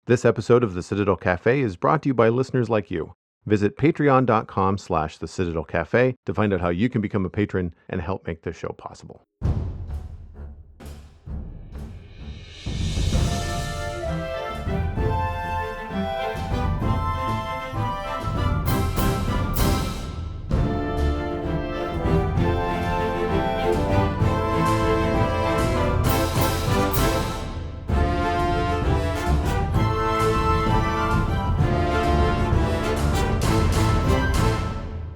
This episode of the Citadel Cafe is brought to you by listeners like you. Visit patreon.com/the Citadel Cafe to find out how you can become a patron and help make this show possible.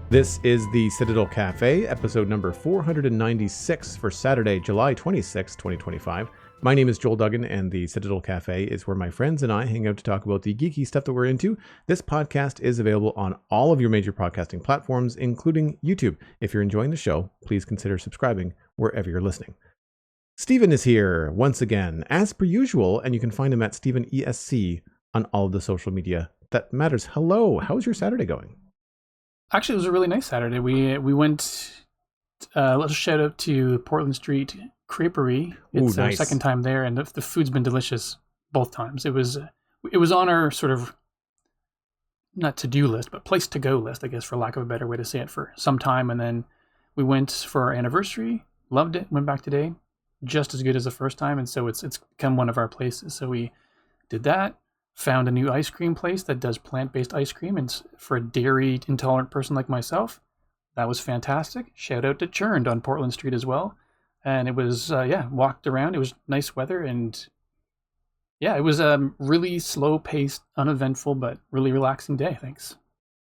This is the Citadel Cafe, episode number 496 for Saturday, July 26, 2025. My name is Joel Duggan, and the Citadel Cafe is where my friends and I hang out to talk about the geeky stuff that we're into. This podcast is available on all of your major podcasting platforms, including YouTube. If you're enjoying the show, please consider subscribing wherever you're listening. Stephen is here once again, as per usual, and you can find him at StephenESC on all of the social media that matters. Hello, how's your Saturday going? Actually, it was a really nice Saturday. We went, let's shout out to Portland Street Creperie. It's our second time there, and the food's been delicious both times. It was on our sort of, not to-do list, but place-to-go list, I guess, for lack of a better way to say it, for some time. And then we went for our anniversary, loved it, went back today, just as good as the first time. And so it's become one of our places. So we did that. Found a new ice cream place that does plant-based ice cream, and for a dairy intolerant person like myself, that was fantastic. Shout out to Churned on Portland Street as well. And it was, walked around. It was nice weather, and yeah, it was a really slow-paced, uneventful, but really relaxing day. Thanks.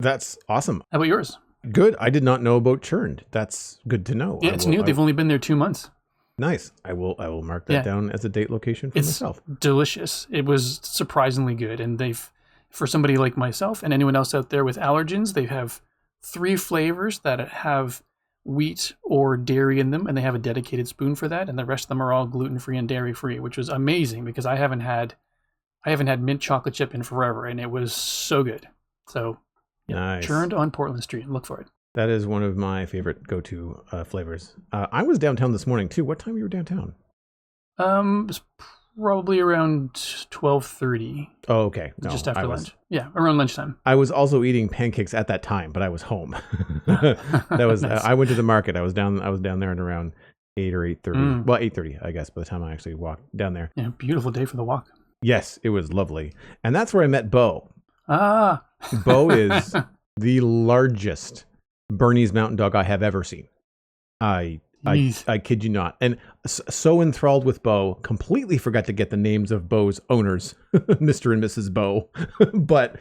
That's awesome. How about yours? Good. I did not know about Churned. That's good to know. Yeah, it's new. They've only been there 2 months. Nice. I will mark that down as a date location for myself. It's delicious. It was surprisingly good. And for somebody like myself and anyone else out there with allergens, they have 3 flavors that have wheat or dairy in them, and they have a dedicated spoon for that. And the rest of them are all gluten-free and dairy-free, which was amazing because I haven't had mint chocolate chip in forever, and it was so good. So nice. Churned on Portland Street. Look for it. That is one of my favorite go-to flavors. I was downtown this morning too. What time you were downtown? It was probably around 12:30. Oh, okay. No, just after lunch. Yeah, around lunchtime. I was also eating pancakes at that time, but I was home. That was nice. I went to the market. I was down there at around 8 or 8:30. Well, 8:30, I guess, by the time I actually walked down there. Yeah, beautiful day for the walk. Yes, it was lovely, and that's where I met Bo. Bo is the largest Bernese Mountain Dog I have ever seen. I kid you not. And so enthralled with Bo, completely forgot to get the names of Bo's owners, Mr. and Mrs. Bo. But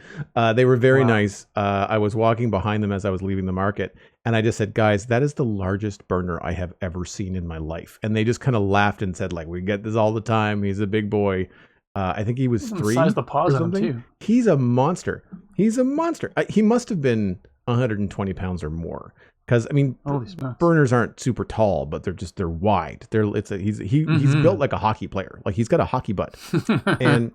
they were very nice. I was walking behind them as I was leaving the market, and I just said, guys, that is the largest burner I have ever seen in my life. And they just kind of laughed and said, like, we get this all the time. He's a big boy. I think he was 3 size the paws or something. On him too. He's a monster. He must have been 120 pounds or more, because I mean, burners aren't super tall, but they're wide. He's built like a hockey player. Like he's got a hockey butt. And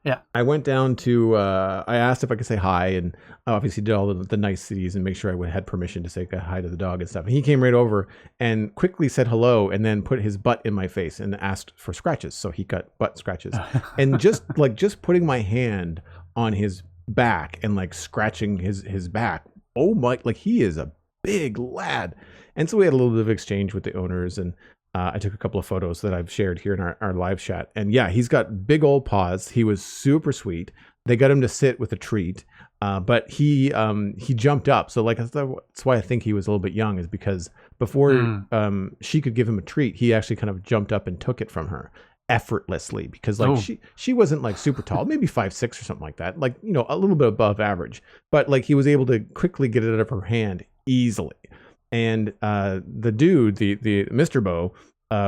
yeah, I went down to I asked if I could say hi, and obviously did all the niceties and make sure I had permission to say hi to the dog and stuff. And he came right over and quickly said hello, and then put his butt in my face and asked for scratches. So he got butt scratches, and just putting my hand on his back and like scratching his back. Oh my, like he is a big lad. And so we had a little bit of exchange with the owners, and I took a couple of photos that I've shared here in our live chat. And yeah, he's got big old paws. He was super sweet. They got him to sit with a treat, but he jumped up. So like that's why I think he was a little bit young, is because before she could give him a treat, he actually kind of jumped up and took it from her effortlessly, because like she wasn't like super tall, maybe 5'6" or something like that, like, you know, a little bit above average, but like he was able to quickly get it out of her hand easily. And the dude, the Mr. Bo,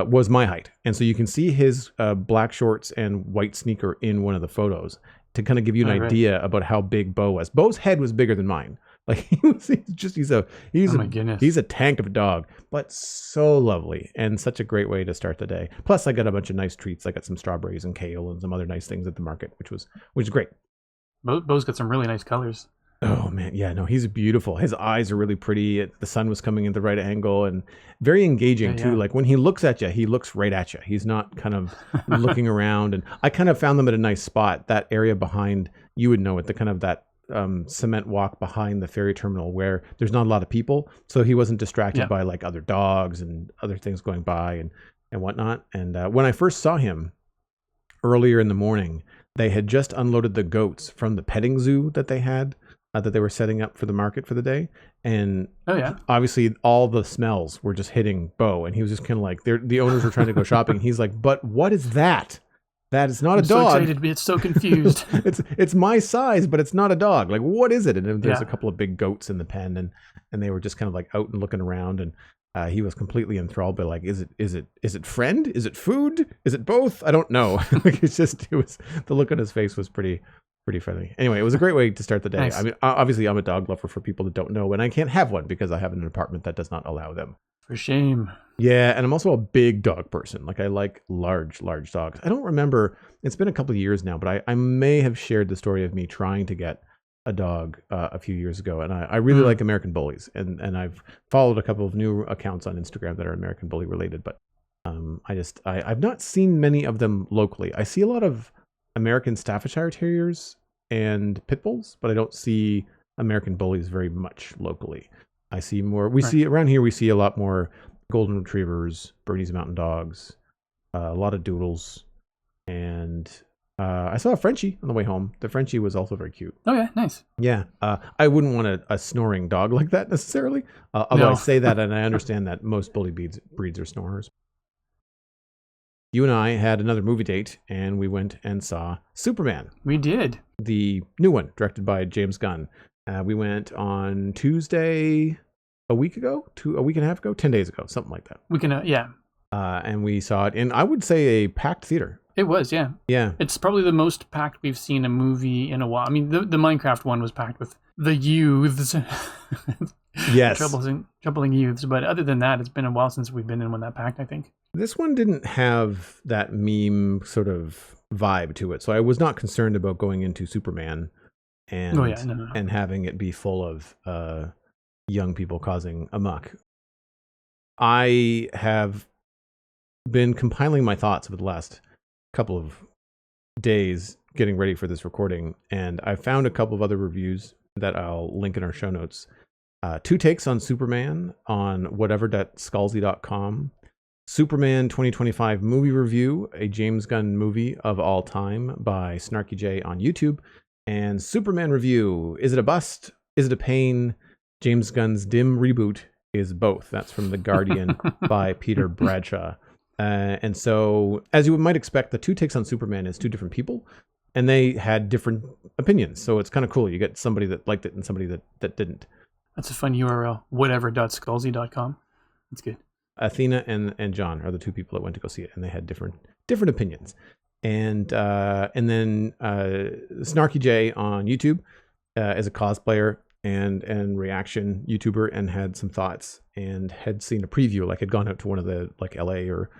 was my height, and so you can see his black shorts and white sneaker in one of the photos to kind of give you an idea about how big Bo was. Bo's head was bigger than mine. Like he's a tank of a dog, but so lovely and such a great way to start the day. Plus I got a bunch of nice treats. I got some strawberries and kale and some other nice things at the market, which was great. Bo's got some really nice colors. Oh man, yeah, no, he's beautiful. His eyes are really pretty. The sun was coming at the right angle and very engaging too. Yeah, Like when he looks at you, he looks right at you. He's not kind of yeah. looking around. And I kind of found them at a nice spot. That area behind, you would know it, the kind of that cement walk behind the ferry terminal where there's not a lot of people, so he wasn't distracted Yeah. by like other dogs and other things going by and whatnot. And when I first saw him earlier in the morning, they had just unloaded the goats from the petting zoo that they had, that they were setting up for the market for the day. And Oh yeah. obviously all the smells were just hitting Bo. And he was just kind of like, the owners were trying to go shopping. And he's like, but what is that? That is not I'm a so dog. excited, but it's so confused. It's my size, but it's not a dog. Like, what is it? And there's Yeah. a couple of big goats in the pen, and they were just kind of like out and looking around. And he was completely enthralled by like, is it friend? Is it food? Is it both? I don't know. Like it was the look on his face was pretty funny. Anyway, it was a great way to start the day. Nice. I mean, obviously I'm a dog lover for people that don't know, and I can't have one because I have an apartment that does not allow them. For shame. Yeah, and I'm also a big dog person. Like I like large dogs. I don't remember. It's been a couple of years now, but I may have shared the story of me trying to get a dog a few years ago, and I really like American Bullies, and I've followed a couple of new accounts on Instagram that are American Bully related, but I've not seen many of them locally. I see a lot of American Staffordshire Terriers and Pit Bulls, but I don't see American Bullies very much locally. I see more. We see around here. We see a lot more Golden Retrievers, Bernese Mountain Dogs, a lot of Doodles, and I saw a Frenchie on the way home. The Frenchie was also very cute. Oh yeah, nice. Yeah, I wouldn't want a snoring dog like that necessarily. Although No. I say that, and I understand that most bully breeds are snorers. You and I had another movie date, and we went and saw Superman, We did. the new one, directed by James Gunn. We went on Tuesday, a week and a half ago, 10 days ago, something like that. We can. Yeah. And we saw it in, I would say, a packed theater. It was. Yeah. Yeah. It's probably the most packed we've seen a movie in a while. I mean, the Minecraft one was packed with the youths. Yes. Troubling youths. But other than that, it's been a while since we've been in one that packed, I think. This one didn't have that meme sort of vibe to it. So I was not concerned about going into Superman and No. and having it be full of young people causing amok. I have been compiling my thoughts over the last couple of days getting ready for this recording, and I found a couple of other reviews that I'll link in our show notes. 2 takes on Superman on whatever.scalzi.com. Superman 2025 movie review, a James Gunn movie of all time by Snarky J on YouTube. And Superman review, is it a bust? Is it a pain? James Gunn's dim reboot is both. That's from The Guardian by Peter Bradshaw. And so, as you might expect, the 2 takes on Superman is 2 different people, and they had different opinions. So it's kind of cool. You get somebody that liked it and somebody that didn't. That's a fun URL. Whatever.scalzi.com. That's good. Athena and John are the 2 people that went to go see it, and they had different opinions. And then Snarky J on YouTube is a cosplayer and reaction YouTuber, and had some thoughts and had seen a preview, like had gone out to one of the like LA or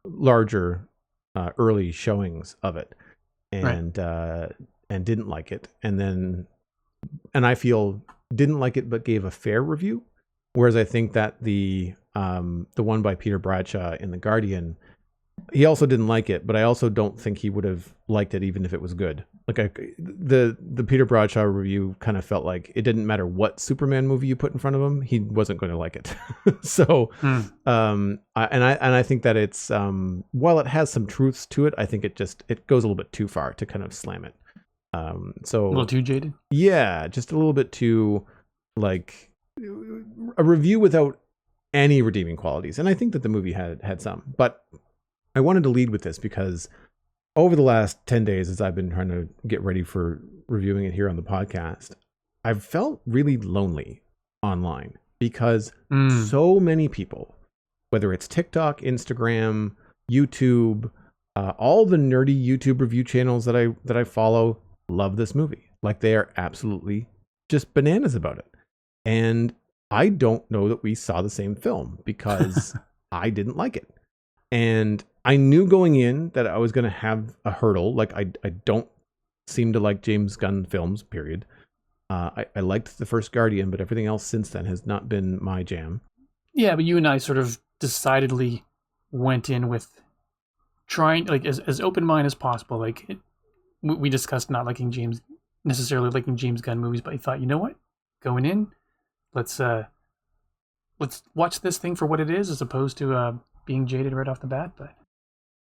larger early showings of it, and didn't like it, and I feel didn't like it but gave a fair review. Whereas I think that the one by Peter Bradshaw in The Guardian, he also didn't like it, but I also don't think he would have liked it even if it was good. Like the Peter Bradshaw review kind of felt like it didn't matter what Superman movie you put in front of him, he wasn't going to like it. So, I think that it's while it has some truths to it, I think it goes a little bit too far to kind of slam it. So A little too jaded. Yeah, just a little bit too like a review without any redeeming qualities. And I think that the movie had some, but I wanted to lead with this because over the last 10 days, as I've been trying to get ready for reviewing it here on the podcast, I've felt really lonely online because so many people, whether it's TikTok, Instagram, YouTube, all the nerdy YouTube review channels that I follow, love this movie. Like they are absolutely just bananas about it. And I don't know that we saw the same film because I didn't like it. And I knew going in that I was going to have a hurdle. Like I don't seem to like James Gunn films, period. I liked the first Guardian, but everything else since then has not been my jam. Yeah, but you and I sort of decidedly went in with trying, like, as open mind as possible. Like, we discussed not necessarily liking James Gunn movies, but I thought, you know what? Going in, let's watch this thing for what it is, as opposed to being jaded right off the bat. But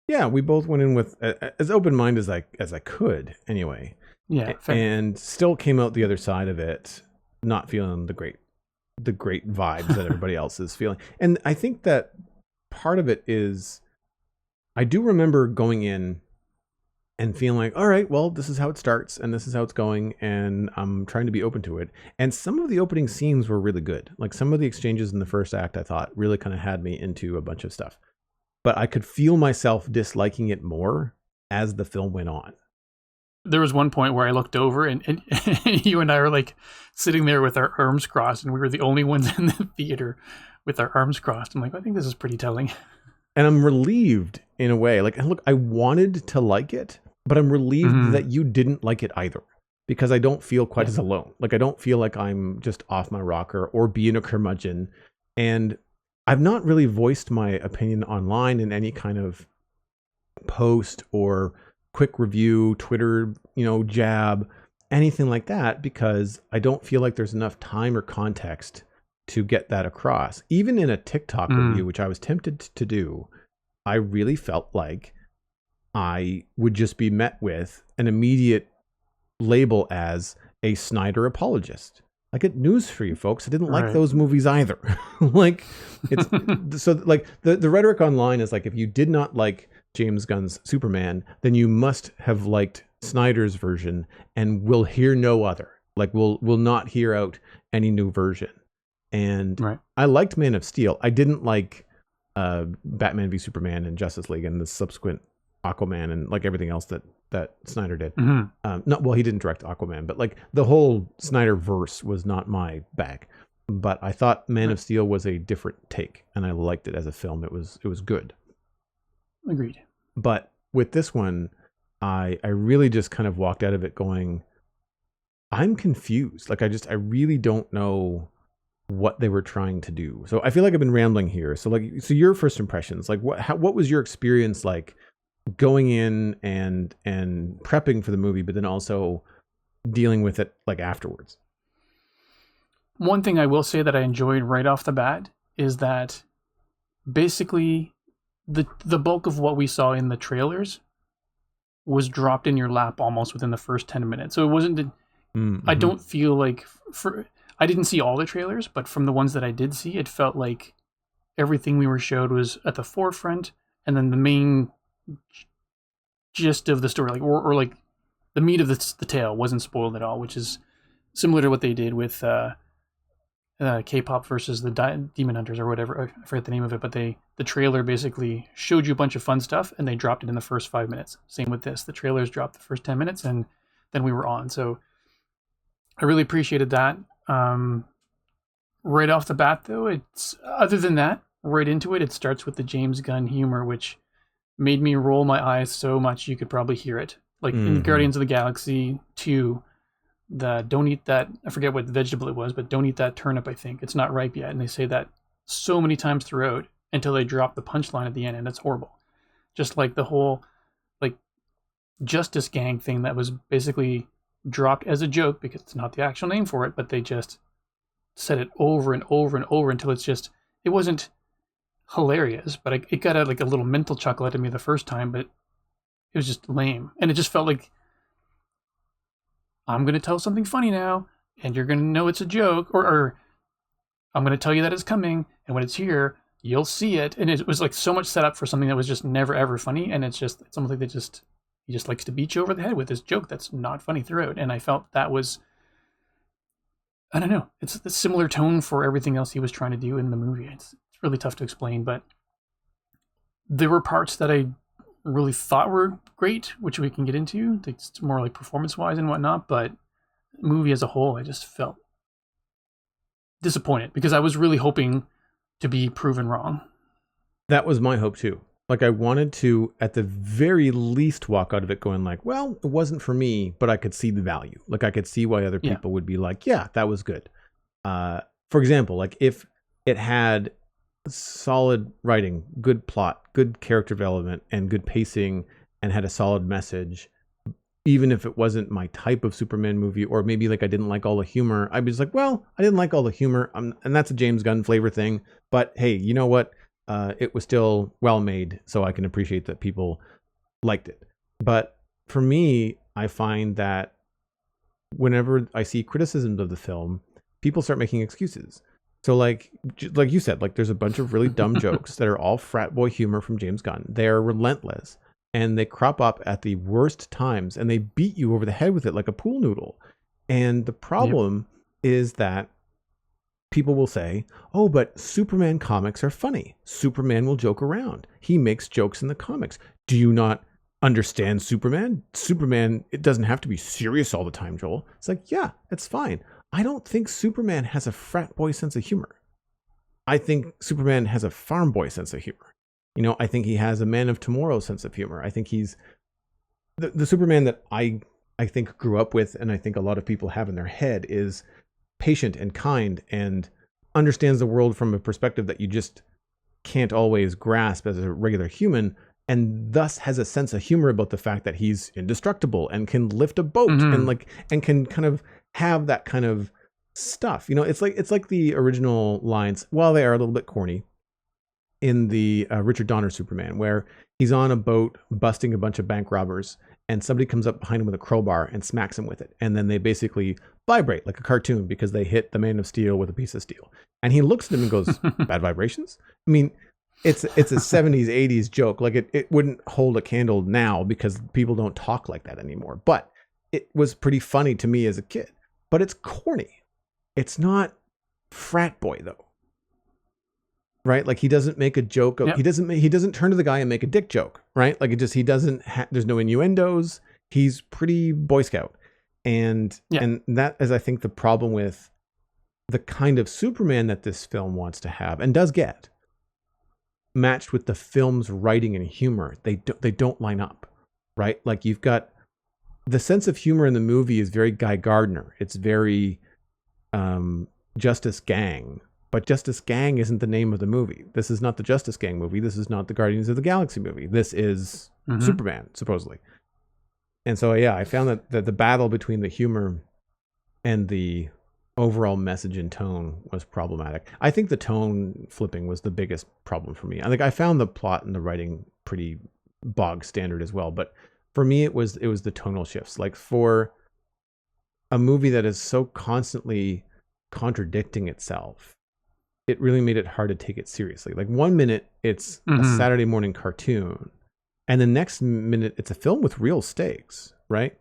yeah, we both went in with as open mind as I could, anyway. Yeah, and still came out the other side of it not feeling the great vibes that everybody else is feeling. And I think that part of it is, I do remember going in and feeling like, all right, well, this is how it starts and this is how it's going, and I'm trying to be open to it. And some of the opening scenes were really good. Like some of the exchanges in the first act, I thought really kind of had me into a bunch of stuff. But I could feel myself disliking it more as the film went on. There was one point where I looked over and you and I were like sitting there with our arms crossed, and we were the only ones in the theater with our arms crossed. I'm like, I think this is pretty telling. And I'm relieved in a way. Like, look, I wanted to like it, but I'm relieved that you didn't like it either, because I don't feel quite as alone. Like, I don't feel like I'm just off my rocker or being a curmudgeon. And I've not really voiced my opinion online in any kind of post or quick review, Twitter, jab, anything like that, because I don't feel like there's enough time or context to get that across. Even in a TikTok review, which I was tempted to do, I really felt like I would just be met with an immediate label as a Snyder apologist. I get news for you folks. I didn't like those movies either. Like, it's so like the rhetoric online is like, if you did not like James Gunn's Superman, then you must have liked Snyder's version and will hear no other. Like, we'll not hear out any new version. And I liked Man of Steel. I didn't like Batman v Superman and Justice League and the subsequent Aquaman and like everything else that Snyder did. He didn't direct Aquaman, but like the whole Snyder verse was not my bag. But I thought Man of Steel was a different take, and I liked it as a film. It was good. Agreed. But with this one, I really just kind of walked out of it going, I'm confused. Like, I really don't know what they were trying to do. So I feel like I've been rambling here. So your first impressions, like what was your experience like going in and prepping for the movie, but then also dealing with it like afterwards? One thing I will say that I enjoyed right off the bat is that basically the bulk of what we saw in the trailers was dropped in your lap almost within the first 10 minutes. So it wasn't, I don't feel like, I didn't see all the trailers, but from the ones that I did see, it felt like everything we were showed was at the forefront, and then the main gist of the story, like or like the meat of the tale wasn't spoiled at all, which is similar to what they did with K-pop versus the Demon Hunters or whatever. I forget the name of it, but the trailer basically showed you a bunch of fun stuff and they dropped it in the first 5 minutes. Same with this. The trailers dropped the first 10 minutes and then we were on. So I really appreciated that. Right off the bat, though, it's other than that, right into it, it starts with the James Gunn humor, which made me roll my eyes so much you could probably hear it. Like in Guardians of the Galaxy 2, the don't eat that, I forget what vegetable it was, but don't eat that turnip, I think. It's not ripe yet. And they say that so many times throughout until they drop the punchline at the end, and it's horrible. Just like the whole like Justice Gang thing that was basically dropped as a joke because it's not the actual name for it, but they just said it over and over and over until it wasn't hilarious, but it got a little mental chuckle out of me the first time, but it was just lame. And it just felt like, I'm going to tell something funny now, and you're going to know it's a joke, or I'm going to tell you that it's coming, and when it's here, you'll see it. And it was like so much set up for something that was just never ever funny, and it's something that he just likes to beat you over the head with this joke that's not funny throughout. And I felt that was, I don't know, it's a similar tone for everything else he was trying to do in the movie. It's really tough to explain, but there were parts that I really thought were great, which we can get into. It's more like performance-wise and whatnot, but the movie as a whole, I just felt disappointed because I was really hoping to be proven wrong. That was my hope too. Like I wanted to, at the very least, walk out of it going like, well, it wasn't for me, but I could see the value. Like I could see why other people would be like, yeah, that was good. For example, like if it had solid writing, good plot, good character development, and good pacing, and had a solid message, even if it wasn't my type of Superman movie, or maybe like I didn't like all the humor, I'd be just like, well, I didn't like all the humor, and that's a James Gunn flavor thing. But hey, you know what? It was still well made, so I can appreciate that people liked it. But for me, I find that whenever I see criticisms of the film, people start making excuses. So like you said, like there's a bunch of really dumb jokes that are all frat boy humor from James Gunn. They're relentless, and they crop up at the worst times, and they beat you over the head with it like a pool noodle. And the problem is that people will say, oh, but Superman comics are funny. Superman will joke around. He makes jokes in the comics. Do you not understand Superman? Superman, it doesn't have to be serious all the time, Joel. It's like, yeah, it's fine. I don't think Superman has a frat boy sense of humor. I think Superman has a farm boy sense of humor. You know, I think he has a man of tomorrow sense of humor. I think he's the Superman that I think grew up with, and I think a lot of people have in their head, is patient and kind and understands the world from a perspective that you just can't always grasp as a regular human, and thus has a sense of humor about the fact that he's indestructible and can lift a boat and can kind of have that kind of stuff. You know, it's like the original lines, while they are a little bit corny, in the Richard Donner Superman, where he's on a boat busting a bunch of bank robbers, and somebody comes up behind him with a crowbar and smacks him with it. And then they basically vibrate like a cartoon because they hit the Man of Steel with a piece of steel. And he looks at him and goes, bad vibrations? I mean, it's a 70s, 80s joke. Like it wouldn't hold a candle now because people don't talk like that anymore. But it was pretty funny to me as a kid. But it's corny. It's not frat boy, though. Right? Like he doesn't make a joke. He doesn't turn to the guy and make a dick joke, right? Like he doesn't, there's no innuendos. He's pretty Boy Scout. And that is, I think, the problem with the kind of Superman that this film wants to have and does get, matched with the film's writing and humor. They don't line up, right? Like you've got the sense of humor in the movie is very Guy Gardner. It's very Justice Gang. But Justice Gang isn't the name of the movie. This is not the Justice Gang movie. This is not the Guardians of the Galaxy movie. This is Superman, supposedly. And so, yeah, I found that the battle between the humor and the overall message and tone was problematic. I think the tone flipping was the biggest problem for me. I think I found the plot and the writing pretty bog standard as well. But for me, it was the tonal shifts. Like for a movie that is so constantly contradicting itself, it really made it hard to take it seriously. Like 1 minute it's a Saturday morning cartoon, and the next minute it's a film with real stakes, right?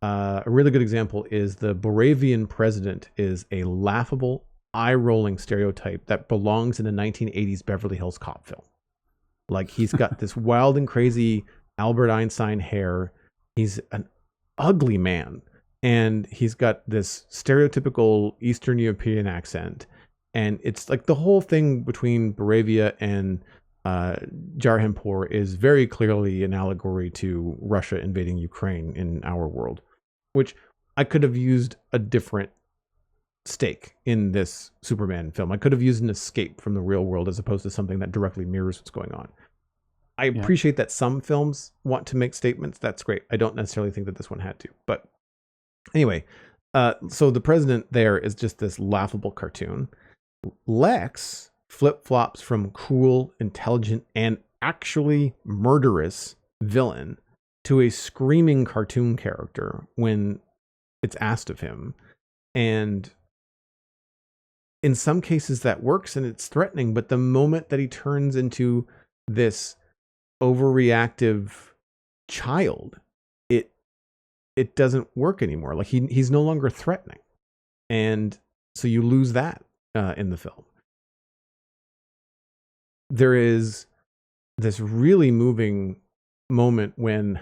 A really good example is the Boravian president is a laughable, eye-rolling stereotype that belongs in a 1980s Beverly Hills Cop film. Like he's got this wild and crazy Albert Einstein hair. He's an ugly man, and he's got this stereotypical Eastern European accent. And it's like the whole thing between Boravia and Jarhanpur is very clearly an allegory to Russia invading Ukraine in our world, which I could have used a different stake in this Superman film. I could have used an escape from the real world as opposed to something that directly mirrors what's going on. I appreciate that some films want to make statements. That's great. I don't necessarily think that this one had to. But anyway, so the president there is just this laughable cartoon. Lex flip-flops from cool, intelligent, and actually murderous villain to a screaming cartoon character when it's asked of him. And in some cases that works and it's threatening, but the moment that he turns into this overreactive child, it doesn't work anymore. Like he's no longer threatening. And so you lose that in the film. There is this really moving moment when,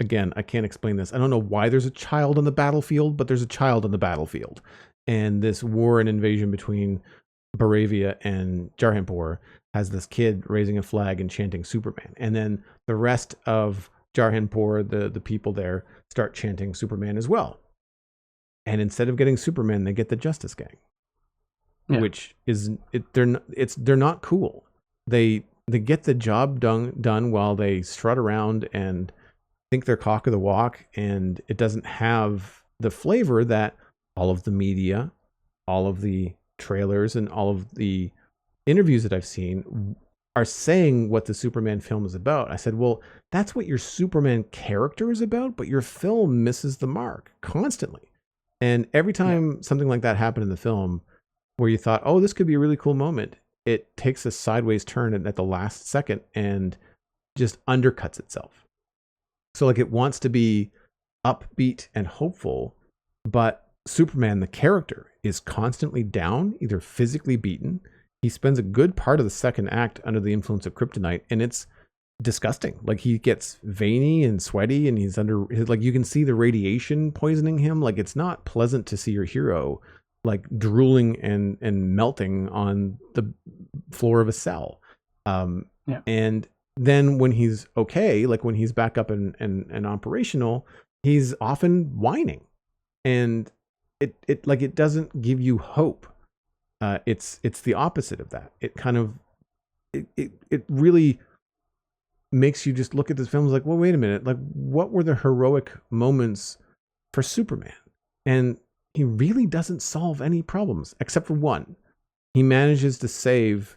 again, I can't explain this. I don't know why there's a child on the battlefield, but there's a child on the battlefield. And this war and invasion between Boravia and Jarhanpur, has this kid raising a flag and chanting Superman. And then the rest of Jarhanpur, the people there, start chanting Superman as well. And instead of getting Superman, they get the Justice Gang, which is they're not cool. They get the job done while they strut around and think they're cock of the walk, and it doesn't have the flavor that all of the media, all of the trailers, and all of the interviews that I've seen are saying what the Superman film is about. I said, well, that's what your Superman character is about, but your film misses the mark constantly. And every time something like that happened in the film where you thought, oh, this could be a really cool moment, it takes a sideways turn at the last second and just undercuts itself. So like it wants to be upbeat and hopeful, but Superman, the character, is constantly down, either physically beaten. He spends a good part of the second act under the influence of kryptonite, and it's disgusting. Like he gets veiny and sweaty, and he's under, like you can see the radiation poisoning him. Like it's not pleasant to see your hero like drooling and melting on the floor of a cell. And then when he's okay, like when he's back up and operational, he's often whining, and it doesn't give you hope. It's the opposite of that. It kind of it really makes you just look at this film like, well, wait a minute, like what were the heroic moments for Superman? And he really doesn't solve any problems except for one. He manages to save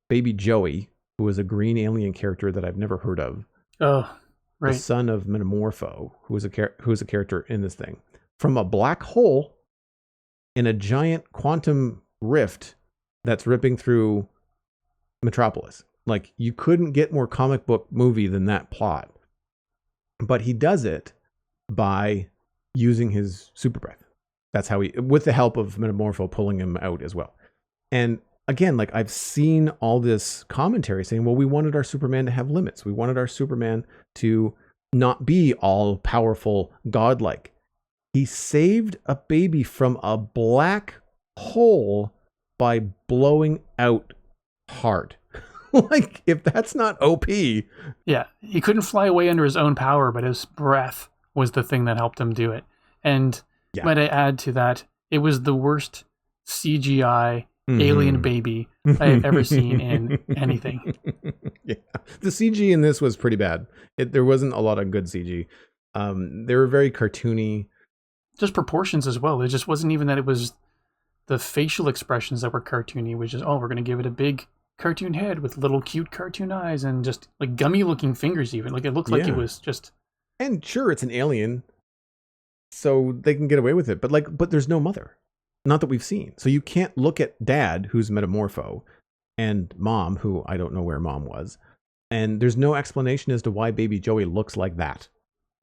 baby Joey, who is a green alien character that I've never heard of. Oh, right. The son of Metamorpho, who is a character in this thing, from a black hole in a giant quantum rift that's ripping through Metropolis. Like you couldn't get more comic book movie than that plot. But he does it by using his super breath. That's how he, with the help of Metamorpho pulling him out as well. And again, like I've seen all this commentary saying, well, we wanted our Superman to have limits. We wanted our Superman to not be all powerful, godlike. He saved a baby from a black hole by blowing out hard. Like, if that's not OP. Yeah, he couldn't fly away under his own power, but his breath was the thing that helped him do it. And might I add to that, it was the worst CGI alien baby I've ever seen in anything. Yeah, the CG in this was pretty bad. There wasn't a lot of good CG. They were very cartoony. Just proportions as well. It just wasn't even that it was the facial expressions that were cartoony, which is, oh, we're going to give it a big cartoon head with little cute cartoon eyes and just like gummy looking fingers even. Like it looked like it was just... And sure, it's an alien, so they can get away with it. But there's no mother. Not that we've seen. So you can't look at dad, who's Metamorpho, and mom, who I don't know where mom was. And there's no explanation as to why baby Joey looks like that.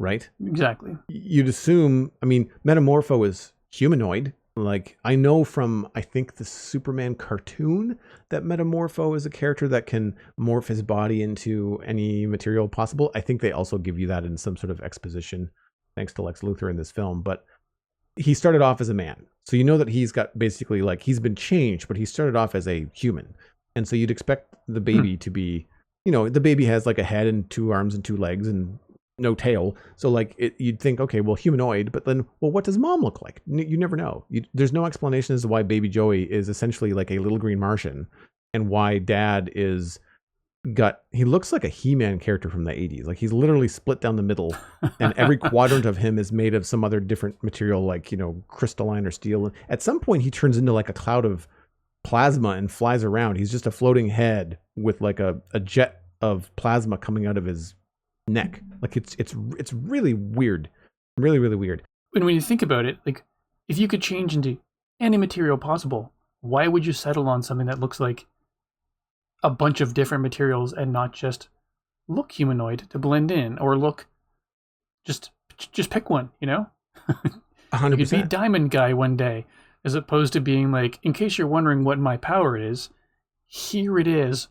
Right? Exactly. You'd assume, I mean, Metamorpho is humanoid. Like, I know from, I think, the Superman cartoon that Metamorpho is a character that can morph his body into any material possible. I think they also give you that in some sort of exposition, thanks to Lex Luthor in this film. But he started off as a man. So you know that he's got basically, like, he's been changed, but he started off as a human. And so you'd expect the baby to be, you know, the baby has like a head and 2 arms and 2 legs and no tail. So like you'd think, okay, well, humanoid, but then, well, what does mom look like? You never know. There's no explanation as to why baby Joey is essentially like a little green Martian and why dad he looks like a He-Man character from the 80s. Like he's literally split down the middle and every quadrant of him is made of some other different material, like, you know, crystalline or steel. At some point he turns into like a cloud of plasma and flies around. He's just a floating head with like a jet of plasma coming out of his neck. Like it's really weird. Really, really weird. And when you think about it, like if you could change into any material possible, why would you settle on something that looks like a bunch of different materials and not just look humanoid to blend in, or look just pick one, you know? 100%. You could be Diamond Guy one day, as opposed to being like, in case you're wondering what my power is, here it is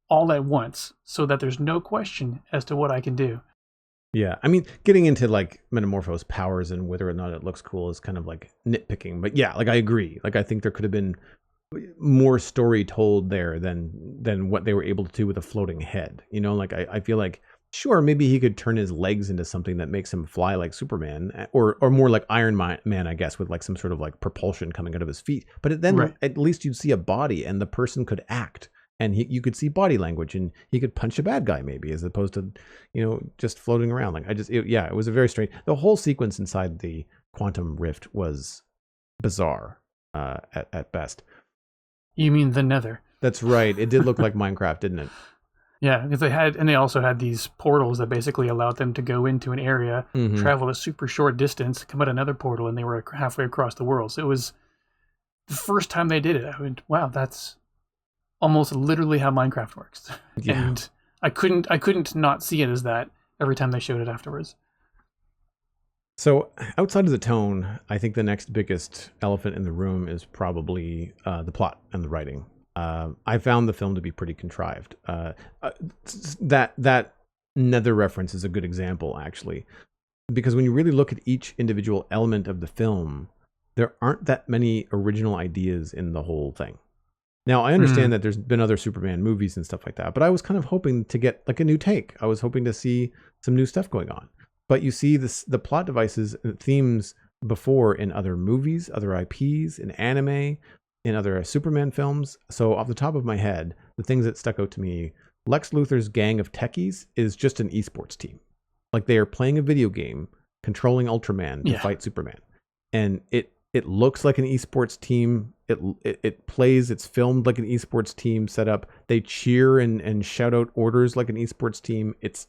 all at once, so that there's no question as to what I can do. Yeah, I mean, getting into like Metamorpho's powers and whether or not it looks cool is kind of like nitpicking. But yeah, like I agree. Like I think there could have been more story told there than what they were able to do with a floating head. You know, like I feel like sure, maybe he could turn his legs into something that makes him fly like Superman, or more like Iron Man, I guess, with like some sort of like propulsion coming out of his feet. But then Right. at least you'd see a body, and the person could act, and you could see body language, and he could punch a bad guy maybe, as opposed to, you know, just floating around. Like it was a very strange. The whole sequence inside the quantum rift was bizarre at best. You mean the Nether? That's right. It did look like Minecraft, didn't it? Yeah, because they also had these portals that basically allowed them to go into an area, Mm-hmm. travel a super short distance, come out another portal, and they were halfway across the world. So it was the first time they did it. I went, wow, that's almost literally how Minecraft works. Yeah. And I couldn't not see it as that every time they showed it afterwards. So outside of the tone, I think the next biggest elephant in the room is probably the plot and the writing. I found the film to be pretty contrived. That Nether reference is a good example, actually, because when you really look at each individual element of the film, there aren't that many original ideas in the whole thing. Now, I understand that there's been other Superman movies and stuff like that, but I was kind of hoping to get like a new take. I was hoping to see some new stuff going on. But you see the plot devices and themes before in other movies, other IPs, in anime, in other Superman films. So off the top of my head, the things that stuck out to me, Lex Luthor's gang of techies is just an esports team. Like they are playing a video game, controlling Ultraman to fight Superman. And it looks like an esports team. It plays, it's filmed like an esports team setup. They cheer and shout out orders like an esports team. It's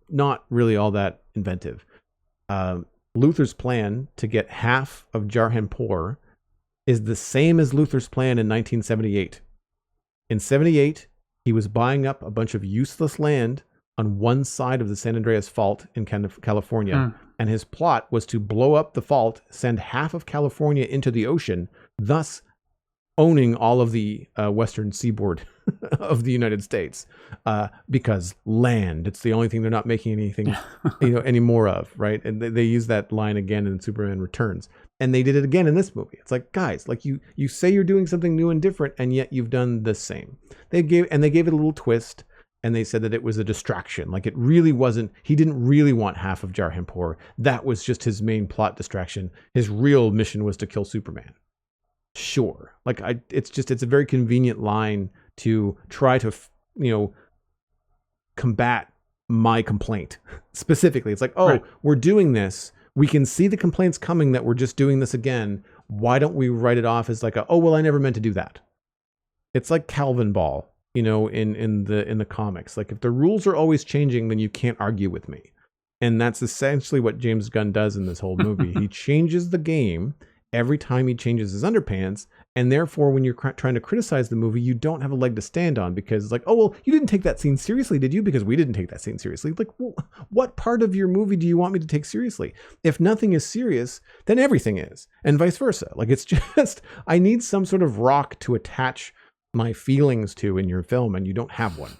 not really all that inventive. Luthor's plan to get half of Jarhanpur is the same as Luthor's plan in 1978. In 78, he was buying up a bunch of useless land on one side of the San Andreas Fault in California, and his plot was to blow up the fault, send half of California into the ocean, thus owning all of the western seaboard of the United States, because land, it's the only thing they're not making anything any more of, right? And they use that line again in Superman Returns, and they did it again in this movie. It's like, guys, like you say you're doing something new and different, and yet you've done the same. They gave it a little twist, and they said that it was a distraction. Like it really wasn't, he didn't really want half of Jarhanpur. That was just his main plot distraction. His real mission was to kill Superman. Sure. Like it's a very convenient line to try to, combat my complaint specifically. It's like, right, we're doing this. We can see the complaints coming that we're just doing this again. Why don't we write it off as like I never meant to do that. It's like Calvin Ball, in the comics. Like if the rules are always changing, then you can't argue with me. And that's essentially what James Gunn does in this whole movie. He changes the game every time he changes his underpants, and therefore when you're trying to criticize the movie, you don't have a leg to stand on, because it's like, oh, well, you didn't take that scene seriously, did you? Because we didn't take that scene seriously. Like, well, what part of your movie do you want me to take seriously? If nothing is serious, then everything is, and vice versa. Like, it's just, I need some sort of rock to attach my feelings to in your film, and you don't have one.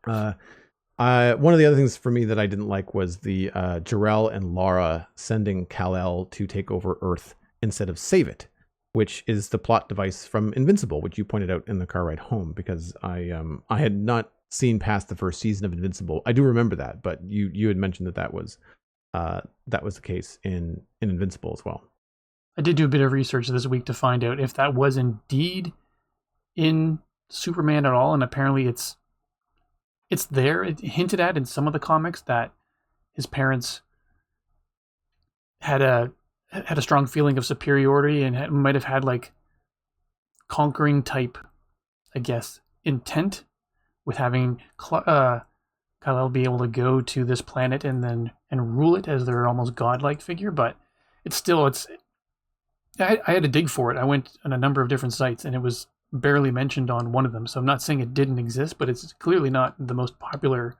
One of the other things for me that I didn't like was the Jor-El and Lara sending Kal-El to take over Earth instead of save it, which is the plot device from Invincible, which you pointed out in the car ride home, because I had not seen past the first season of Invincible. I do remember that, but you had mentioned that was the case in Invincible as well. I did do a bit of research this week to find out if that was indeed in Superman at all, and apparently it's there. It hinted at in some of the comics that his parents had a strong feeling of superiority and might have had like conquering type, I guess, intent with having Kal-El be able to go to this planet and rule it as their almost godlike figure. But I had to dig for it. I went on a number of different sites and it was barely mentioned on one of them. So I'm not saying it didn't exist, but it's clearly not the most popular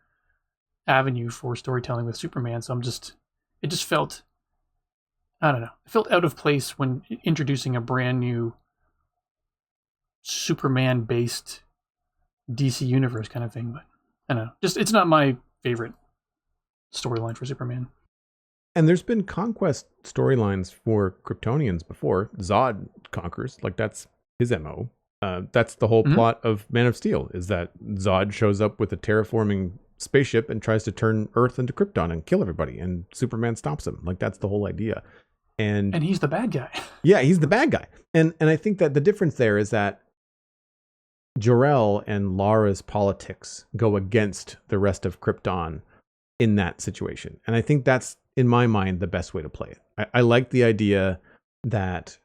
avenue for storytelling with Superman. So it just felt, I don't know, it felt out of place when introducing a brand new Superman-based DC universe kind of thing. But I don't know, it's not my favorite storyline for Superman. And there's been conquest storylines for Kryptonians before. Zod conquers, like that's his MO. That's the whole plot of Man of Steel, is that Zod shows up with a terraforming spaceship and tries to turn Earth into Krypton and kill everybody, and Superman stops him. Like, that's the whole idea. And he's the bad guy. Yeah, he's the bad guy. And I think that the difference there is that Jor-El and Lara's politics go against the rest of Krypton in that situation. And I think that's, in my mind, the best way to play it. I like the idea that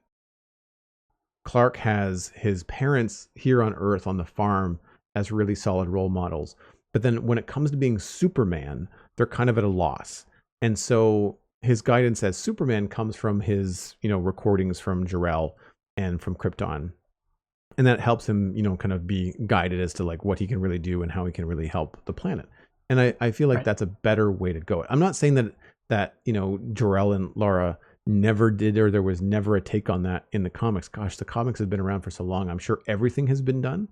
Clark has his parents here on Earth on the farm as really solid role models. But then when it comes to being Superman, they're kind of at a loss. And so his guidance as Superman comes from his, recordings from Jor-El and from Krypton. And that helps him, kind of be guided as to like what he can really do and how he can really help the planet. And I feel like that's a better way to go. I'm not saying that Jor-El and Lara never did, or there was never a take on that in the comics. Gosh, the comics have been around for so long. I'm sure everything has been done.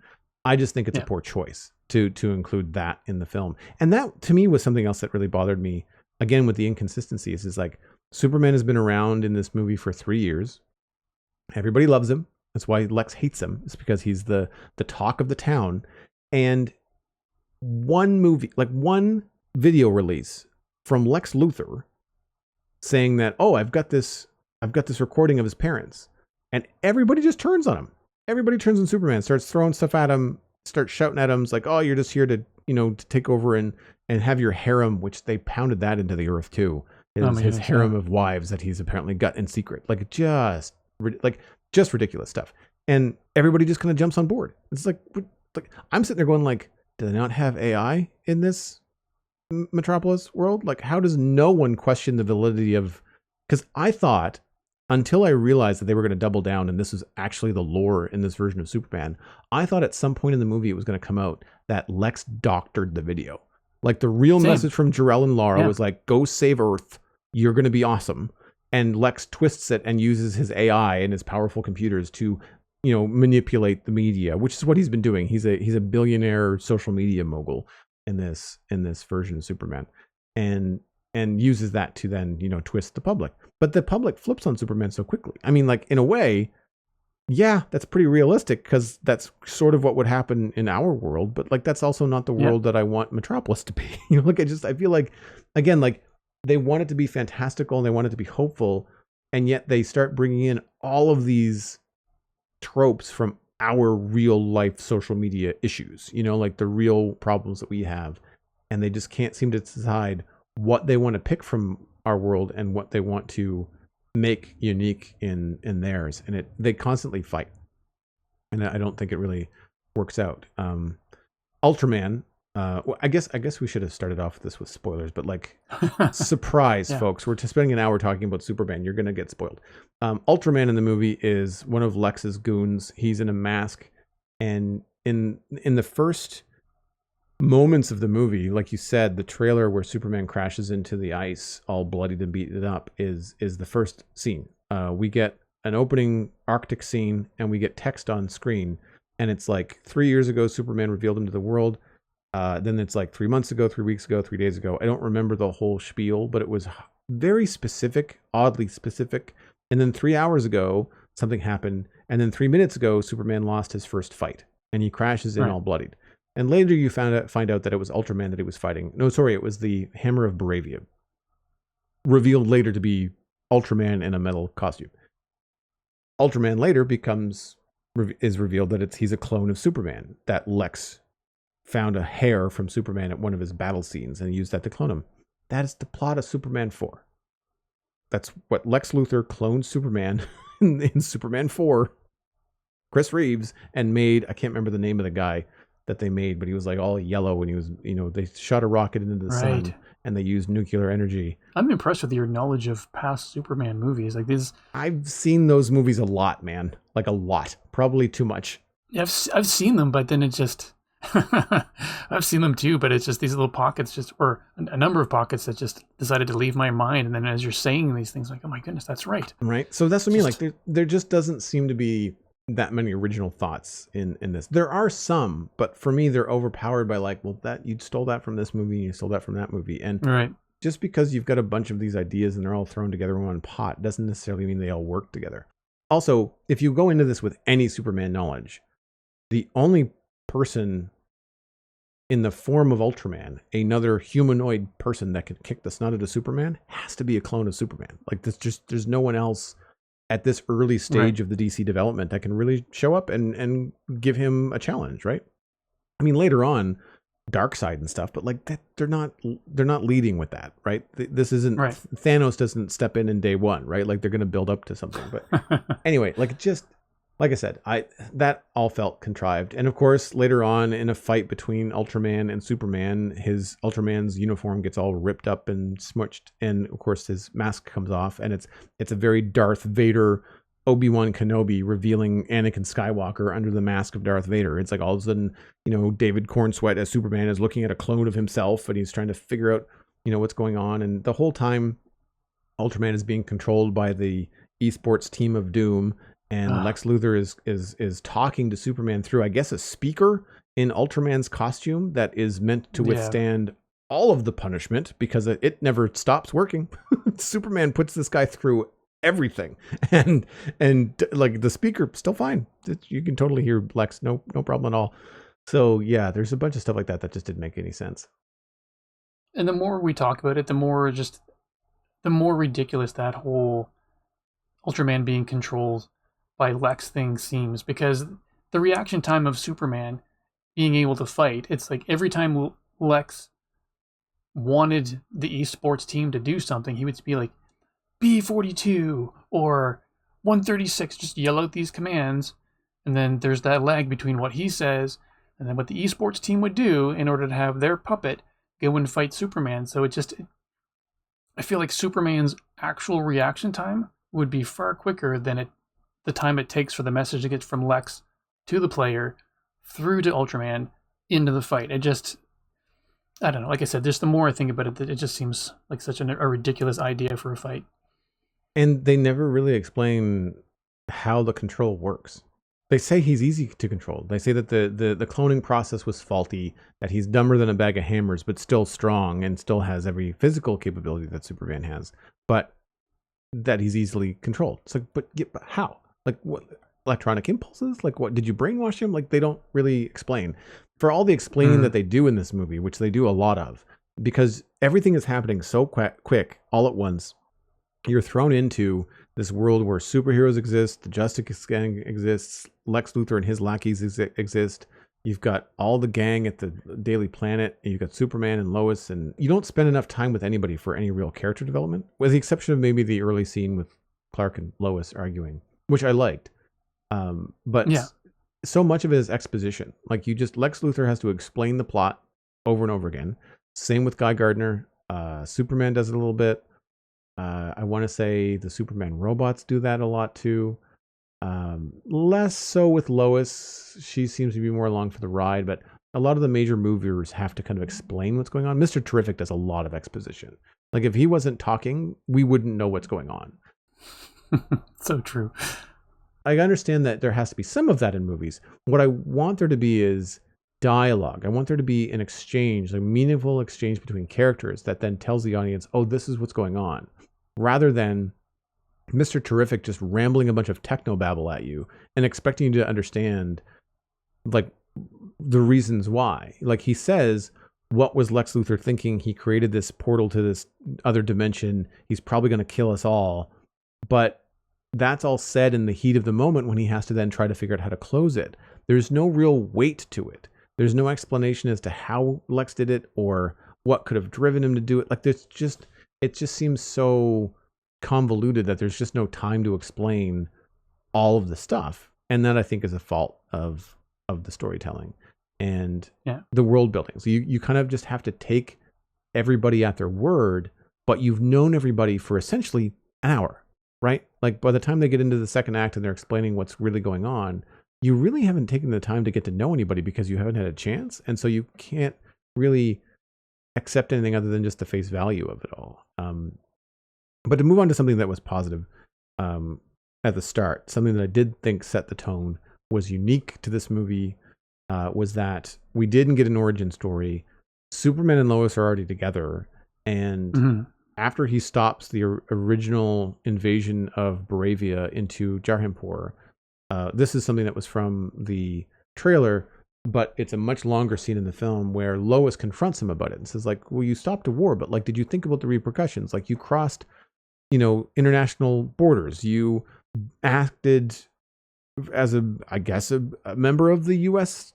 I just think it's a poor choice to include that in the film. And that, to me, was something else that really bothered me. Again, with the inconsistencies, is like Superman has been around in this movie for 3 years. Everybody loves him. That's why Lex hates him. It's because he's the talk of the town. And one video release from Lex Luthor saying that, I've got this recording of his parents, and everybody just turns on him. Everybody turns on Superman, starts throwing stuff at him, starts shouting at him. It's like, you're just here to take over and have your harem, which they pounded that into the earth too. His harem of wives that he's apparently got in secret. Just ridiculous stuff. And everybody just kind of jumps on board. It's like I'm sitting there going like, do they not have AI in this Metropolis world? Like, how does no one question the validity of, because I thought, until I realized that they were going to double down and this was actually the lore in this version of Superman, I thought at some point in the movie it was going to come out that Lex doctored the video. Like, the real message from Jor-El and Lara was like, go save Earth, you're going to be awesome. And Lex twists it and uses his AI and his powerful computers to, manipulate the media, which is what he's been doing. He's a billionaire social media mogul in this version of Superman, and uses that to then twist the public. But the public flips on Superman so quickly. I mean, like, in a way, that's pretty realistic, because that's sort of what would happen in our world. But like, that's also not the world that I want Metropolis to be. I feel like, again, like, they want it to be fantastical and they want it to be hopeful, and yet they start bringing in all of these tropes from our real life social media issues, like the real problems that we have, and they just can't seem to decide what they want to pick from our world and what they want to make unique in theirs. And they constantly fight, and I don't think it really works out. Ultraman, I guess we should have started off this with spoilers, but like, surprise, folks, we're spending an hour talking about Superman. You're gonna get spoiled. Ultraman in the movie is one of Lex's goons. He's in a mask, and in the first moments of the movie, like you said, the trailer where Superman crashes into the ice, all bloodied and beaten up, is the first scene. We get an opening Arctic scene, and we get text on screen, and it's like 3 years ago Superman revealed him to the world. Then it's like 3 months ago, 3 weeks ago, 3 days ago. I don't remember the whole spiel, but it was very specific, oddly specific. And then 3 hours ago, something happened. And then 3 minutes ago, Superman lost his first fight, and he crashes in all bloodied. And later you find out that it was Ultraman that he was fighting. No, sorry, it was the Hammer of Baravia, revealed later to be Ultraman in a metal costume. Ultraman later is revealed that he's a clone of Superman, that Lex found a hair from Superman at one of his battle scenes and used that to clone him. That is the plot of Superman 4. That's what Lex Luthor cloned Superman in Superman 4, Chris Reeves, and made, I can't remember the name of the guy that they made, but he was like all yellow, and he was, they shot a rocket into the sun, and they used nuclear energy. I'm impressed with your knowledge of past Superman movies. Like these, I've seen those movies a lot, man. Like a lot. Probably too much. Yeah, I've seen them, but then it just... I've seen them too, but it's just these little pockets, or a number of pockets that just decided to leave my mind. And then as you're saying these things, like, oh my goodness, that's right. Right. So that's what I mean. Like there just doesn't seem to be that many original thoughts in this. There are some, but for me, they're overpowered by like, well, that you stole that from this movie, you stole that from that movie. And just because you've got a bunch of these ideas and they're all thrown together in one pot doesn't necessarily mean they all work together. Also, if you go into this with any Superman knowledge, the only person in the form of Ultraman, another humanoid person that can kick the snot out of Superman, has to be a clone of Superman. Like there's no one else at this early stage of the DC development that can really show up and give him a challenge, right? I mean, later on, Darkseid and stuff, but like that, they're not leading with that, right? This isn't Thanos doesn't step in day one, right? Like they're going to build up to something. But anyway, like just like I said, that all felt contrived. And of course, later on in a fight between Ultraman and Superman, Ultraman's uniform gets all ripped up and smushed, and of course his mask comes off, and it's a very Darth Vader, Obi-Wan Kenobi revealing Anakin Skywalker under the mask of Darth Vader. It's like all of a sudden, David Cornsweet as Superman is looking at a clone of himself, and he's trying to figure out, what's going on. And the whole time, Ultraman is being controlled by the esports team of Doom. And Lex Luthor is talking to Superman through, I guess, a speaker in Ultraman's costume that is meant to withstand all of the punishment because it never stops working. Superman puts this guy through everything, and like the speaker still fine. You can totally hear Lex, no problem at all. So yeah, there's a bunch of stuff like that just didn't make any sense. And the more we talk about it, the more ridiculous that whole Ultraman being controlled by Lex thing seems, because the reaction time of Superman being able to fight, it's like every time Lex wanted the esports team to do something, he would be like B42 or 136, just yell out these commands, and then there's that lag between what he says and then what the esports team would do in order to have their puppet go and fight Superman. So I feel like Superman's actual reaction time would be far quicker than the time it takes for the message to get from Lex to the player through to Ultraman into the fight. I don't know. Like I said, just the more I think about it, it just seems like such a ridiculous idea for a fight. And they never really explain how the control works. They say he's easy to control. They say that the cloning process was faulty, that he's dumber than a bag of hammers, but still strong and still has every physical capability that Superman has, but that he's easily controlled. It's like, but how? Like what? Electronic impulses? Like what? Did you brainwash him? Like they don't really explain. For all the explaining that they do in this movie, which they do a lot of, because everything is happening so quick all at once, you're thrown into this world where superheroes exist, the Justice Gang exists, Lex Luthor and his lackeys exist. You've got all the gang at the Daily Planet, and you've got Superman and Lois, and you don't spend enough time with anybody for any real character development, with the exception of maybe the early scene with Clark and Lois arguing, which I liked. But so much of it is exposition. Like Lex Luthor has to explain the plot over and over again. Same with Guy Gardner. Superman does it a little bit. I want to say the Superman robots do that a lot too. Less so with Lois. She seems to be more along for the ride, but a lot of the major movers have to kind of explain what's going on. Mr. Terrific does a lot of exposition. Like if he wasn't talking, we wouldn't know what's going on. So true. I understand that there has to be some of that in movies. What I want there to be is dialogue. I want there to be an exchange, a meaningful exchange between characters that then tells the audience, oh, this is what's going on, rather than Mr. Terrific just rambling a bunch of technobabble at you and expecting you to understand like the reasons why. Like he says, what was Lex Luthor thinking? He created this portal to this other dimension. He's probably going to kill us all. But that's all said in the heat of the moment when he has to then try to figure out how to close it. There's no real weight to it. There's no explanation as to how Lex did it or what could have driven him to do it. Like it just seems so convoluted that there's just no time to explain all of the stuff. And that I think is a fault of the storytelling and the world building. So you kind of just have to take everybody at their word, but you've known everybody for essentially an hour. Right? Like by the time they get into the second act and they're explaining what's really going on, you really haven't taken the time to get to know anybody because you haven't had a chance. And so you can't really accept anything other than just the face value of it all. But to move on to something that was positive at the start, something that I did think set the tone, was unique to this movie, was that we didn't get an origin story. Superman and Lois are already together. And after he stops the original invasion of Baravia into Jarhanpur, this is something that was from the trailer, but it's a much longer scene in the film where Lois confronts him about it and says, like, well, you stopped a war, but like, did you think about the repercussions? Like, you crossed, international borders. You acted as a member of the U.S.,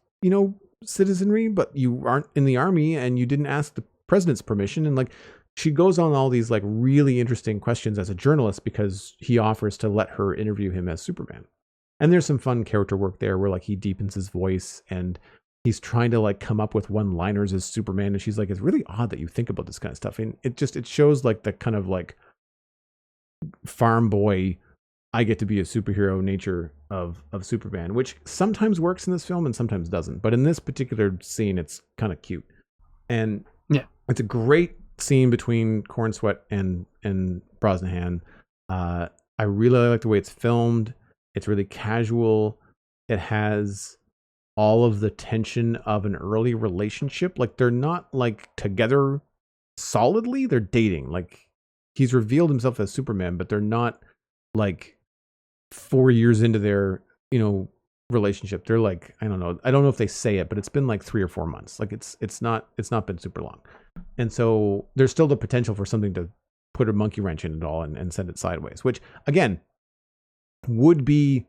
citizenry, but you aren't in the army and you didn't ask the president's permission. And like, she goes on all these like really interesting questions as a journalist because he offers to let her interview him as Superman. And there's some fun character work there where like he deepens his voice and he's trying to like come up with one-liners as Superman. And she's like, it's really odd that you think about this kind of stuff. And it shows like the kind of like farm boy, I get to be a superhero nature of Superman, which sometimes works in this film and sometimes doesn't. But in this particular scene, it's kind of cute. And yeah, it's a great scene between Cornsweet and Brosnahan. I really like the way it's filmed. It's really casual. It has all of the tension of an early relationship. Like, they're not like together solidly. They're dating. Like, he's revealed himself as Superman, but they're not like 4 years into their, relationship. They're like, I don't know if they say it, but it's been like 3 or 4 months. Like it's not been super long. And so there's still the potential for something to put a monkey wrench in it all and send it sideways, which again would be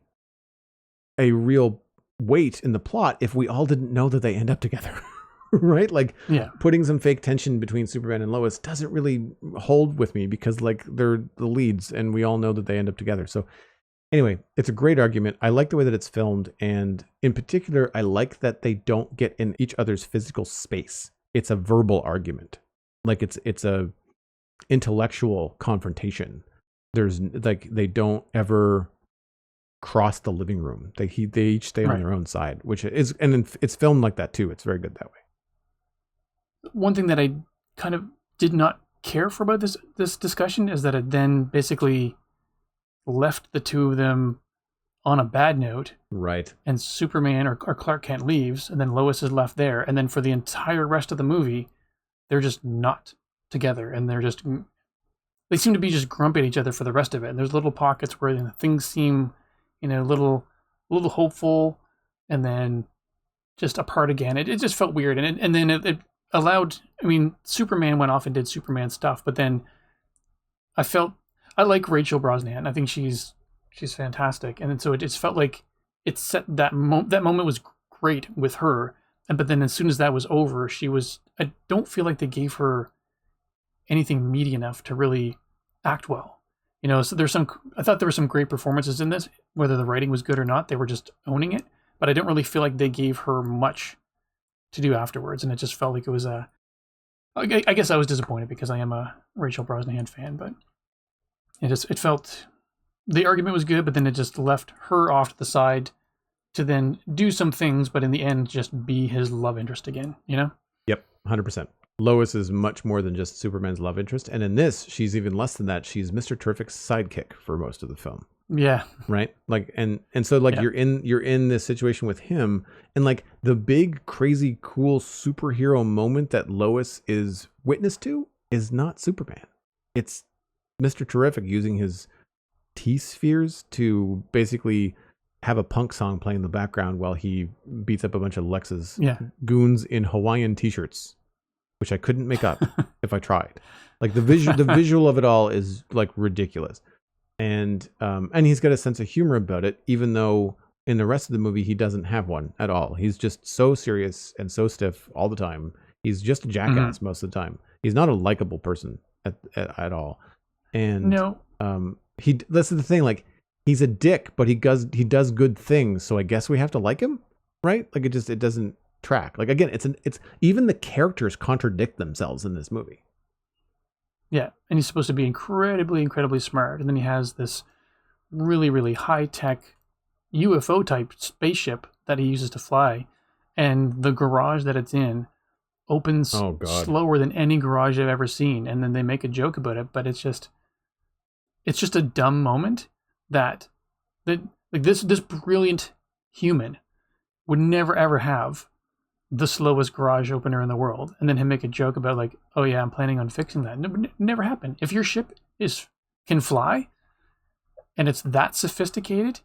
a real weight in the plot if we all didn't know that they end up together. Right? Like, yeah, putting some fake tension between Superman and Lois doesn't really hold with me because like they're the leads and we all know that they end up together. So anyway, it's a great argument. I like the way that it's filmed. And in particular, I like that they don't get in each other's physical space. It's a verbal argument. Like it's a intellectual confrontation. There's like, they don't ever cross the living room. They each stay on their own side, which is, and it's filmed like that too. It's very good that way. One thing that I kind of did not care for about this discussion is that it then basically left the two of them on a bad note. Right. And Superman or Clark Kent leaves, and then Lois is left there. And then for the entire rest of the movie, they're just not together. And they seem to be just grumpy at each other for the rest of it. And there's little pockets where things seem, a little hopeful, and then just apart again. It just felt weird. And then it allowed, Superman went off and did Superman stuff, but then I like Rachel Brosnahan. I think she's fantastic. And so it just felt like it set that moment was great with her. But then as soon as that was over, I don't feel like they gave her anything meaty enough to really act well. So I thought there were some great performances in this, whether the writing was good or not, they were just owning it. But I didn't really feel like they gave her much to do afterwards. And it just felt like it was I guess I was disappointed because I am a Rachel Brosnahan fan, but it felt, the argument was good, but then it just left her off to the side to then do some things, but in the end, just be his love interest again, Yep, 100%. Lois is much more than just Superman's love interest. And in this, she's even less than that. She's Mr. Terrific's sidekick for most of the film. Yeah. Right? Like, and so like, yeah, you're in this situation with him, and like the big, crazy, cool superhero moment that Lois is witness to is not Superman. It's Mr. Terrific using his T-spheres to basically have a punk song playing in the background while he beats up a bunch of Lex's goons in Hawaiian t-shirts, which I couldn't make up if I tried. Like the visual of it all is like ridiculous. And he's got a sense of humor about it, even though in the rest of the movie, he doesn't have one at all. He's just so serious and so stiff all the time. He's just a jackass most of the time. He's not a likable person at all. And no, this is the thing. Like, he's a dick, but he does good things. So I guess we have to like him, right? Like, it doesn't track. Like, again, it's even the characters contradict themselves in this movie. Yeah, and he's supposed to be incredibly, incredibly smart, and then he has this really, really high tech UFO type spaceship that he uses to fly, and the garage that it's in opens slower than any garage I've ever seen. And then they make a joke about it, but it's just a dumb moment that like this brilliant human would never ever have the slowest garage opener in the world, and then him make a joke about like, oh yeah, I'm planning on fixing that. Never happened. If your ship can fly and it's that sophisticated,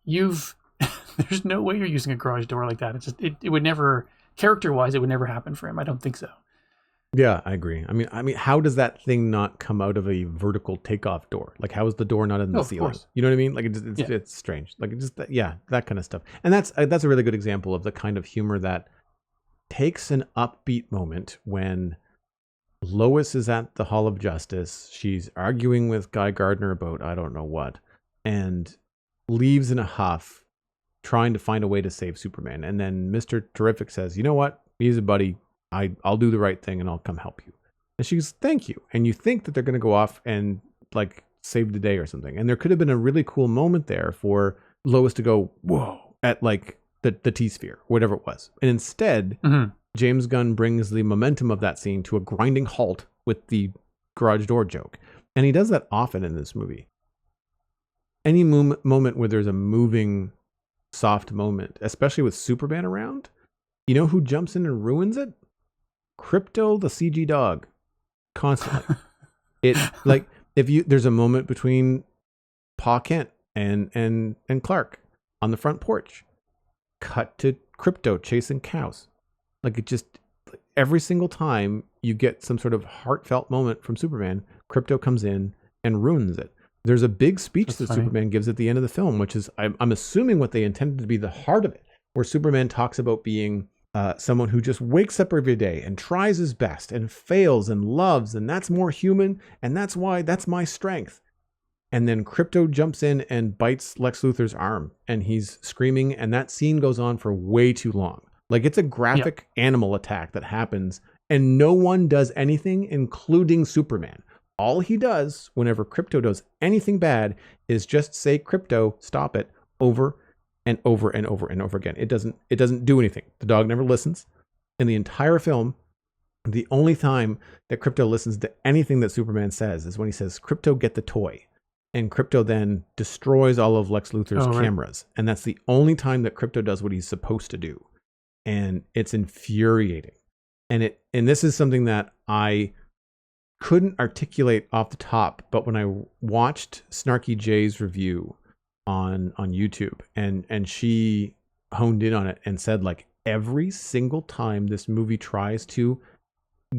there's no way you're using a garage door like that. It would never, character-wise, it would never happen for him. I don't think so. Yeah, I agree. I mean, how does that thing not come out of a vertical takeoff door? Like, how is the door not in the ceiling? You know what I mean? Like, it's strange. Like, that kind of stuff. And that's a really good example of the kind of humor that takes an upbeat moment when Lois is at the Hall of Justice. She's arguing with Guy Gardner about I don't know what, and leaves in a huff, trying to find a way to save Superman. And then Mr. Terrific says, you know what? He's a buddy. I'll do the right thing and I'll come help you. And she goes, thank you. And you think that they're going to go off and like save the day or something. And there could have been a really cool moment there for Lois to go, whoa, at like the T-sphere, whatever it was. And instead, James Gunn brings the momentum of that scene to a grinding halt with the garage door joke. And he does that often in this movie. Any moment where there's a moving, soft moment, especially with Superman around, you know who jumps in and ruins it? Krypto, the CG dog, constantly. It like there's a moment between Pa Kent and Clark on the front porch. Cut to Krypto chasing cows. Like it just every single time you get some sort of heartfelt moment from Superman, Krypto comes in and ruins it. There's a big speech that Superman gives at the end of the film, which is I'm assuming what they intended to be the heart of it, where Superman talks about being someone who just wakes up every day and tries his best and fails and loves, and that's more human, and that's my strength. And then Krypto jumps in and bites Lex Luthor's arm, and he's screaming, and that scene goes on for way too long. Like it's a graphic animal attack that happens, and no one does anything, including Superman. All he does whenever Krypto does anything bad is just say, Krypto, stop it, over and over and over and over again. It doesn't do anything. The dog never listens. In the entire film, the only time that Krypto listens to anything that Superman says is when he says, Krypto, get the toy. And Krypto then destroys all of Lex Luthor's cameras. And that's the only time that Krypto does what he's supposed to do. And it's infuriating. And this is something that I couldn't articulate off the top, but when I watched Snarky Jay's review on YouTube and she honed in on it and said like every single time this movie tries to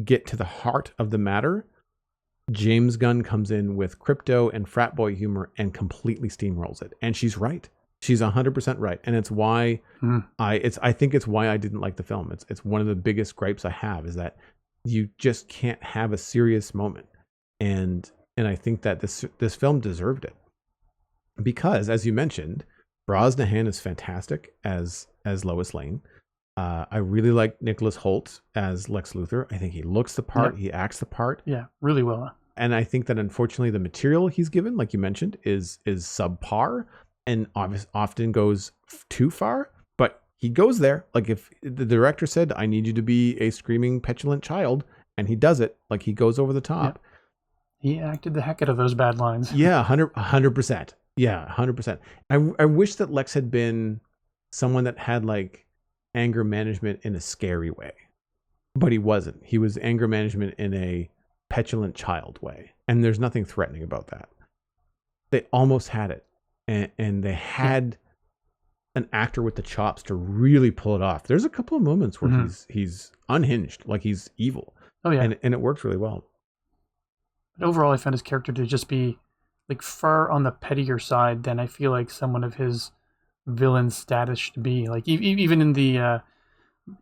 get to the heart of the matter, James Gunn comes in with Krypto and frat boy humor and completely steamrolls it. And she's right. She's 100% right. And it's why I think it's why I didn't like the film. It's one of the biggest gripes I have is that you just can't have a serious moment. And I think that this film deserved it. Because, as you mentioned, Brosnahan is fantastic as Lois Lane. I really like Nicholas Hoult as Lex Luthor. I think he looks the part. He acts the part. Yeah, really well. And I think that unfortunately the material he's given, like you mentioned, is subpar and often goes too far. But he goes there. Like if the director said, I need you to be a screaming, petulant child, and he does it. Like he goes over the top. Yeah. He acted the heck out of those bad lines. Yeah, 100%. Yeah, 100%. I wish that Lex had been someone that had like anger management in a scary way, but he wasn't. He was anger management in a petulant child way, and there's nothing threatening about that. They almost had it, and they had an actor with the chops to really pull it off. There's a couple of moments where he's unhinged, like he's evil. Oh yeah, and it works really well. But overall, I found his character to just be like far on the pettier side than I feel like someone of his villain status should be. Like even in the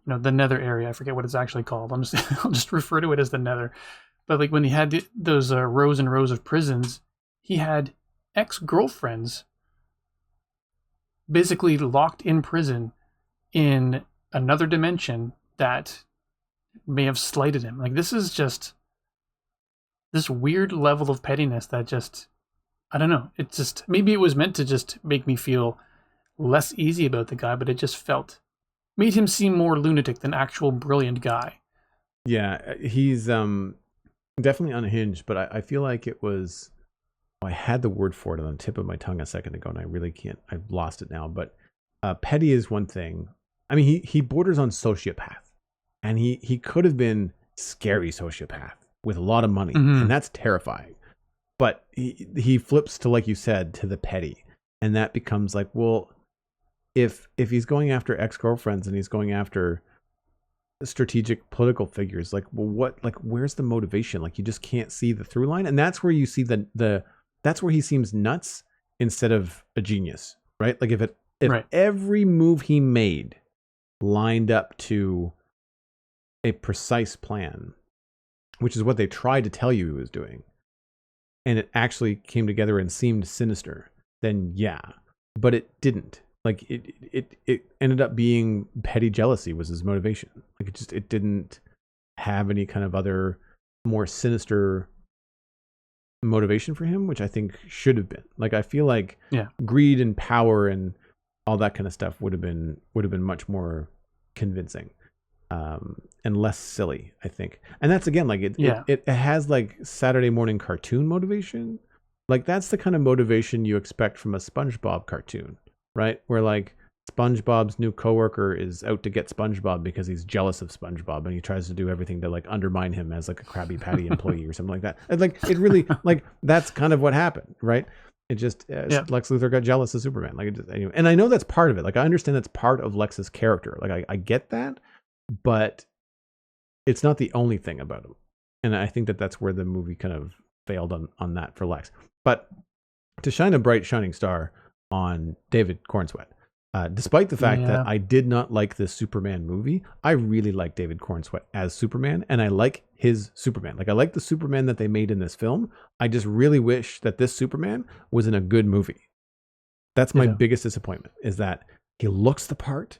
the Nether area, I forget what it's actually called. I'll just refer to it as the Nether. But like when he had those rows and rows of prisons, he had ex-girlfriends basically locked in prison in another dimension that may have slighted him. Like this is just this weird level of pettiness that just, I don't know. It just, maybe it was meant to just make me feel less easy about the guy, but it just made him seem more lunatic than actual brilliant guy. Yeah, he's definitely unhinged, but I feel like it was, I had the word for it on the tip of my tongue a second ago, and I really can't, I've lost it now, but petty is one thing. I mean, he borders on sociopath, and he could have been scary sociopath with a lot of money, and that's terrifying. But he flips to, like you said, to the petty, and that becomes like, well, if he's going after ex-girlfriends and he's going after strategic political figures, like, well, what, like, where's the motivation? Like, you just can't see the through line, and that's where you see the that's where he seems nuts instead of a genius, right? Like, if Right. every move he made lined up to a precise plan, which is what they tried to tell you he was doing, and it actually came together and seemed sinister, then yeah, but it didn't. Like, it ended up being petty jealousy was his motivation. Like, it didn't have any kind of other more sinister motivation for him, which I think should have been. Like, I feel like greed and power and all that kind of stuff would have been much more convincing, and less silly, I think. And that's, again, like, it has like Saturday morning cartoon motivation. Like, that's the kind of motivation you expect from a SpongeBob cartoon, right? Where, like, SpongeBob's new coworker is out to get SpongeBob because he's jealous of SpongeBob, and he tries to do everything to, like, undermine him as, like, a Krabby Patty employee or something like that. And, like, it really, like, that's kind of what happened, right? It just Lex Luthor got jealous of Superman. Like, it just, anyway. And I know that's part of it. Like, I understand that's part of Lex's character. Like, I get that, but it's not the only thing about him. And I think that's where the movie kind of failed on that for Lex. But to shine a bright shining star on David Cornsweet, despite the fact that I did not like this Superman movie, I really like David Cornsweet as Superman, and I like his Superman. Like, I like the Superman that they made in this film. I just really wish that this Superman was in a good movie. That's my biggest disappointment, is that he looks the part,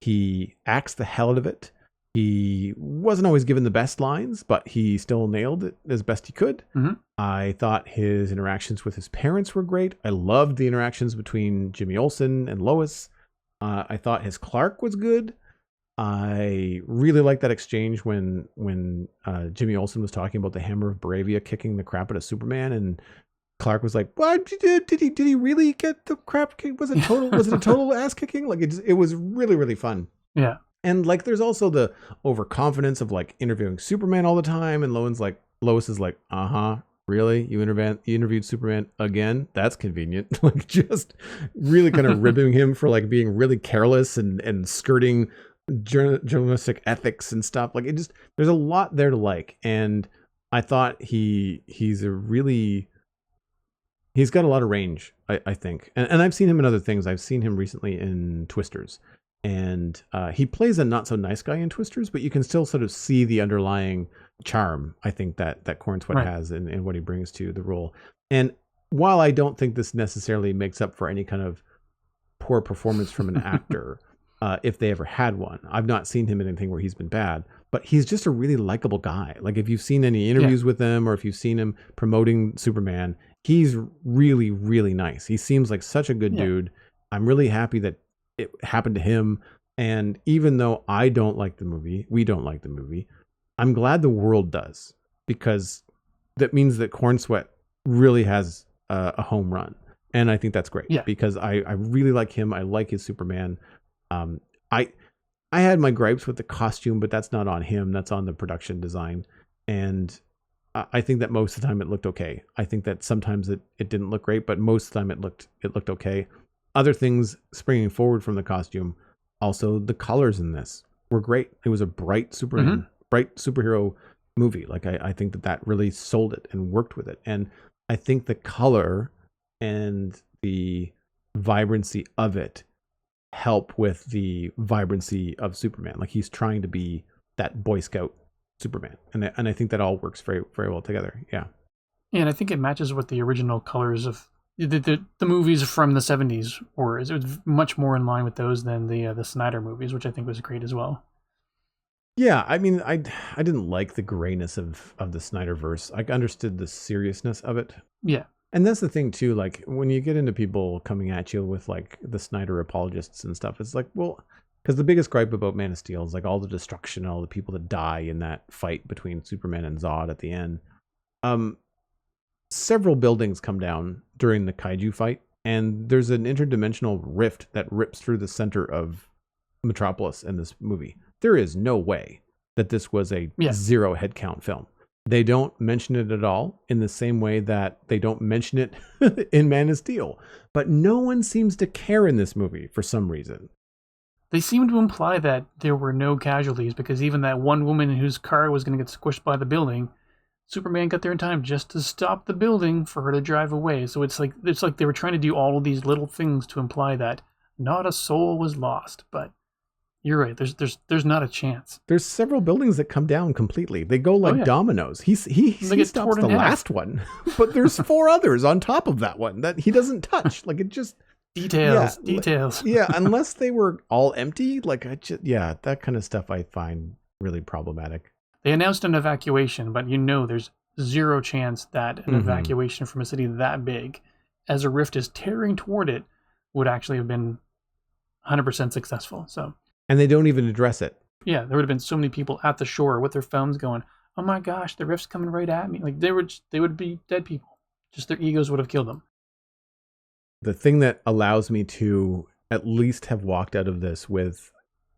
he acts the hell out of it. He wasn't always given the best lines, but he still nailed it as best he could. Mm-hmm. I thought his interactions with his parents were great. I loved the interactions between Jimmy Olsen and Lois. I thought his Clark was good. I really liked that exchange when Jimmy Olsen was talking about the Hammer of Bravia kicking the crap out of Superman, and Clark was like, "What did he really get the crap kicked? Was it a total ass kicking?" Like, it was really, really fun. Yeah. And, like, there's also the overconfidence of, like, interviewing Superman all the time, and Lois is like, really? You interviewed Superman again? That's convenient. Like, just really kind of ribbing him for, like, being really careless and skirting journalistic ethics and stuff. Like, there's a lot there to like. And I thought he's got a lot of range, I think. And I've seen him in other things. I've seen him recently in Twisters. And he plays a not so nice guy in Twisters, but you can still sort of see the underlying charm, I think, that Cornsweet has and what he brings to the role. And while I don't think this necessarily makes up for any kind of poor performance from an actor, if they ever had one, I've not seen him in anything where he's been bad, but he's just a really likable guy. Like, if you've seen any interviews with him, or if you've seen him promoting Superman, he's really, really nice. He seems like such a good dude. I'm really happy that it happened to him. And even though I don't like the movie, we don't like the movie, I'm glad the world does, because that means that Cornsweet really has a home run. And I think that's great, because I really like him. I like his Superman. I had my gripes with the costume, but that's not on him. That's on the production design. And I think that most of the time it looked okay. I think that sometimes it didn't look great, but most of the time it looked okay. Other things springing forward from the costume, also the colors in this were great. It was a bright superhero movie. Like, I think that really sold it and worked with it. And I think the color and the vibrancy of it help with the vibrancy of Superman. Like, he's trying to be that Boy Scout Superman. And I think that all works very, very well together. Yeah. And I think it matches with the original colors of the movies from the 70s, or it was much more in line with those than the Snyder movies, which I think was great as well. Yeah, I mean, I didn't like the grayness of the Snyderverse. I understood the seriousness of it. Yeah. And that's the thing too, like, when you get into people coming at you with, like, the Snyder apologists and stuff, it's like, well, because the biggest gripe about Man of Steel is, like, all the destruction, all the people that die in that fight between Superman and Zod at the end. Several buildings come down during the kaiju fight, and there's an interdimensional rift that rips through the center of Metropolis in this movie. There is no way that this was a Yeah. 0 headcount film. They don't mention it at all, in the same way that they don't mention it in Man of Steel. But no one seems to care in this movie for some reason. They seem to imply that there were no casualties, because even that one woman whose car was going to get squished by the building, Superman got there in time just to stop the building for her to drive away. So it's like they were trying to do all of these little things to imply that not a soul was lost. But you're right. There's not a chance. There's several buildings that come down completely. They go like dominoes. He stops the last one, but there's 4 others on top of that one that he doesn't touch. Like, it just details. Yeah, unless they were all empty. Like, that kind of stuff I find really problematic. They announced an evacuation, but there's 0 chance that an evacuation from a city that big, as a rift is tearing toward it, would actually have been 100% successful. So. And they don't even address it. Yeah, there would have been so many people at the shore with their phones going, "Oh my gosh, the rift's coming right at me!" Like, they would be dead people. Just their egos would have killed them. The thing that allows me to at least have walked out of this with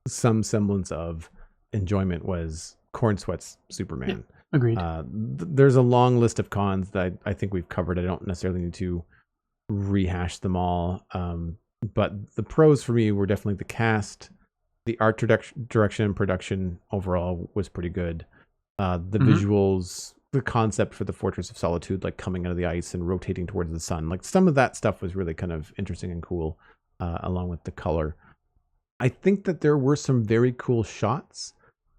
some semblance of enjoyment was Corn Sweat's Superman. Yeah, agreed. There's a long list of cons that I think we've covered. I don't necessarily need to rehash them all. But the pros for me were definitely the cast. The art direction and production overall was pretty good. The visuals, the concept for the Fortress of Solitude, like coming out of the ice and rotating towards the sun, like some of that stuff was really kind of interesting and cool, along with the color. I think that there were some very cool shots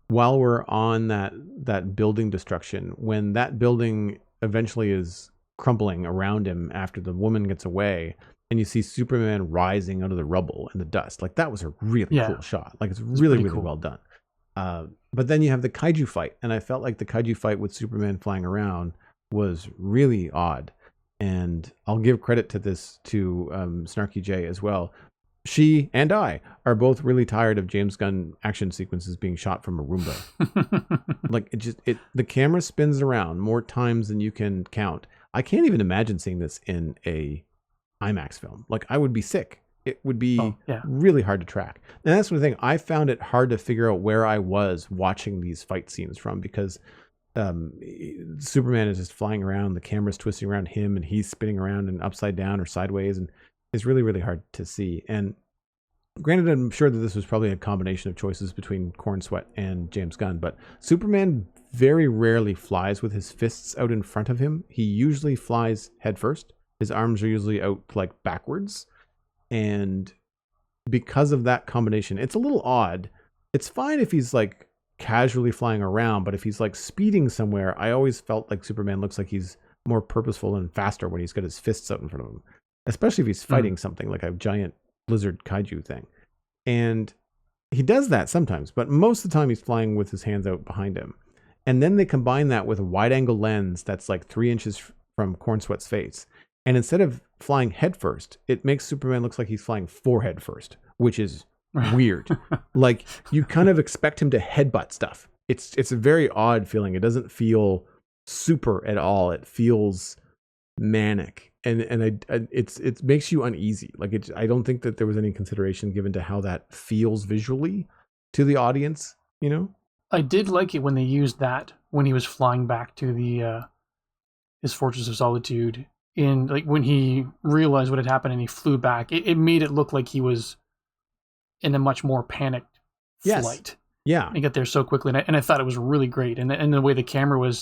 while we're on that building destruction, when that building eventually is crumbling around him after the woman gets away. And you see Superman rising out of the rubble and the dust. Like, that was a really cool shot. Like, it's really cool. Well done. But then you have the kaiju fight. And I felt like the kaiju fight with Superman flying around was really odd. And I'll give credit to Snarky J as well. She and I are both really tired of James Gunn action sequences being shot from a Roomba. Like, the camera spins around more times than you can count. I can't even imagine seeing this in a IMAX film. Like, I would be sick. It would be really hard to track. And that's the thing. I found it hard to figure out where I was watching these fight scenes from, because Superman is just flying around, the camera's twisting around him, and he's spinning around and upside down or sideways, and it's really, really hard to see. And granted, I'm sure that this was probably a combination of choices between Corn Sweat and James Gunn, but Superman very rarely flies with his fists out in front of him. He usually flies head first. His arms are usually out like backwards. And because of that combination, it's a little odd. It's fine if he's like casually flying around, but if he's like speeding somewhere, I always felt like Superman looks like he's more purposeful and faster when he's got his fists out in front of him, especially if he's fighting something like a giant lizard kaiju thing. And he does that sometimes, but most of the time he's flying with his hands out behind him. And then they combine that with a wide angle lens that's like 3 inches from Corn Sweat's face. And instead of flying head first, it makes Superman look like he's flying forehead first, which is weird. Like, you kind of expect him to headbutt stuff. It's a very odd feeling. It doesn't feel super at all. It feels manic, and it makes you uneasy. Like, I don't think that there was any consideration given to how that feels visually to the audience. You know, I did like it when they used that when he was flying back to the his Fortress of Solitude. In like when he realized what had happened and he flew back, it made it look like he was in a much more panicked flight. Yeah, he got there so quickly, and I thought it was really great. And the way the camera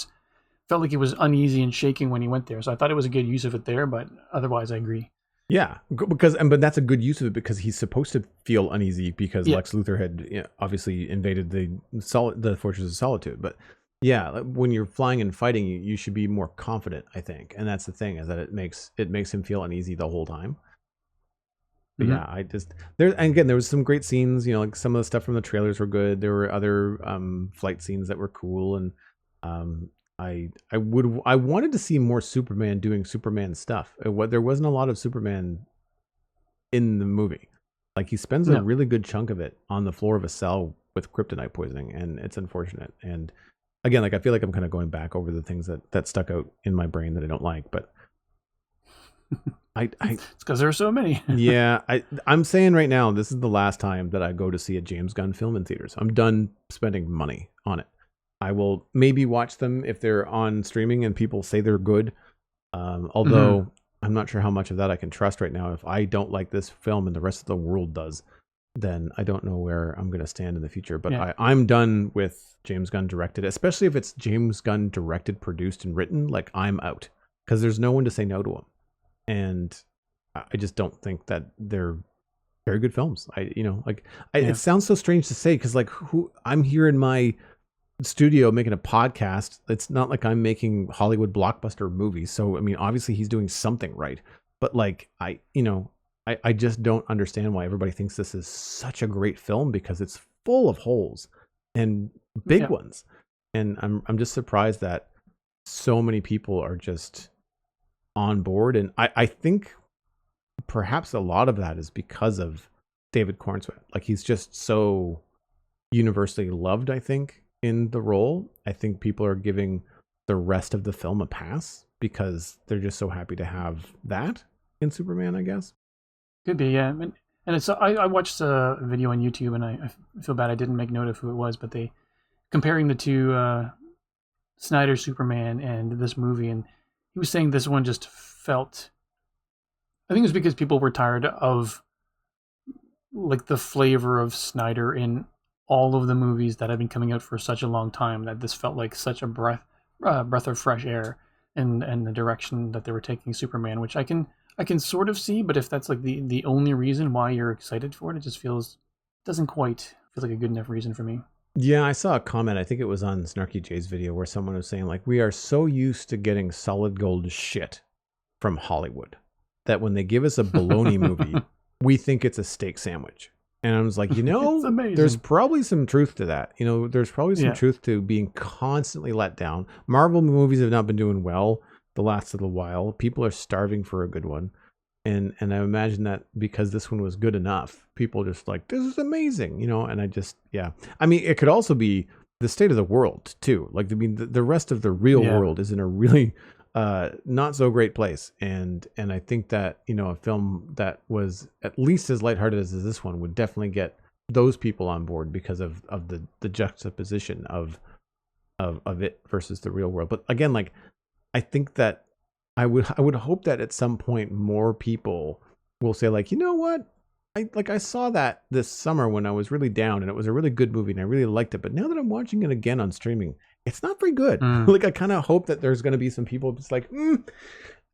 felt like it was uneasy and shaking when he went there. So I thought it was a good use of it there, but otherwise I agree. Yeah, but that's a good use of it, because he's supposed to feel uneasy because Lex Luthor had obviously invaded the Fortress of Solitude, but. Yeah, when you're flying and fighting, you should be more confident, I think. And that's the thing, is that it makes him feel uneasy the whole time. But yeah, there was some great scenes, like some of the stuff from the trailers were good. There were other flight scenes that were cool, and I wanted to see more Superman doing Superman stuff. There wasn't a lot of Superman in the movie. Like, he spends a really good chunk of it on the floor of a cell with kryptonite poisoning, and it's unfortunate. And again, like, I feel like I'm kind of going back over the things that stuck out in my brain that I don't like, but It's because there are so many. Yeah, I'm saying right now, this is the last time that I go to see a James Gunn film in theaters. I'm done spending money on it. I will maybe watch them if they're on streaming and people say they're good. Although I'm not sure how much of that I can trust right now. If I don't like this film and the rest of the world does, then I don't know where I'm going to stand in the future. But I'm done with James Gunn directed, especially if it's James Gunn directed, produced, and written. Like, I'm out because there's no one to say no to him. And I just don't think that they're very good films. It sounds so strange to say because I'm here in my studio making a podcast. It's not like I'm making Hollywood blockbuster movies. So, I mean, obviously he's doing something right. But I just don't understand why everybody thinks this is such a great film because it's full of holes and big ones. And I'm just surprised that so many people are just on board. And I think perhaps a lot of that is because of David Cornswet. Like, he's just so universally loved, I think, in the role. I think people are giving the rest of the film a pass because they're just so happy to have that in Superman, I guess. Could be, yeah. And it's I watched a video on YouTube, and I feel bad I didn't make note of who it was, but they comparing the two Snyder Superman and this movie, and he was saying this one just felt, I think it was because people were tired of like the flavor of Snyder in all of the movies that have been coming out for such a long time, that this felt like such a breath of fresh air in the direction that they were taking Superman, which I can sort of see, but if that's like the only reason why you're excited for it, it just doesn't quite feel like a good enough reason for me. Yeah, I saw a comment, I think it was on Snarky Jay's video, where someone was saying, like, we are so used to getting solid gold shit from Hollywood that when they give us a bologna movie, we think it's a steak sandwich. And I was like, there's probably some truth to that. There's probably some truth to being constantly let down. Marvel movies have not been doing well the last little while. People are starving for a good one. And I imagine that because this one was good enough, people just like, this is amazing, and I just, I mean, it could also be the state of the world too. Like, I mean, the rest of the real world is in a really not so great place. And I think that, a film that was at least as lighthearted as this one would definitely get those people on board because of the juxtaposition of it versus the real world. But again, like, I think that I would hope that at some point more people will say, like, you know what? I saw that this summer when I was really down and it was a really good movie and I really liked it. But now that I'm watching it again on streaming, it's not very good. Like, I kind of hope that there's going to be some people just like,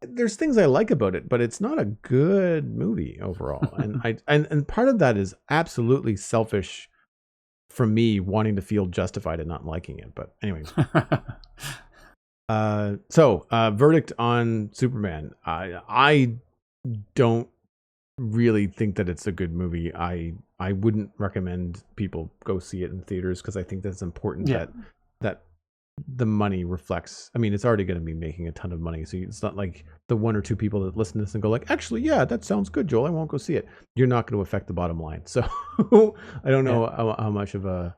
there's things I like about it, but it's not a good movie overall. And and part of that is absolutely selfish from me wanting to feel justified in not liking it. But anyways. So verdict on Superman. I don't really think that it's a good movie. I wouldn't recommend people go see it in theaters because I think that's important that the money reflects. I mean, it's already going to be making a ton of money, so it's not like the one or two people that listen to this and go like, actually, yeah, that sounds good, Joel, I won't go see it. You're not going to affect the bottom line. So I don't know how much of a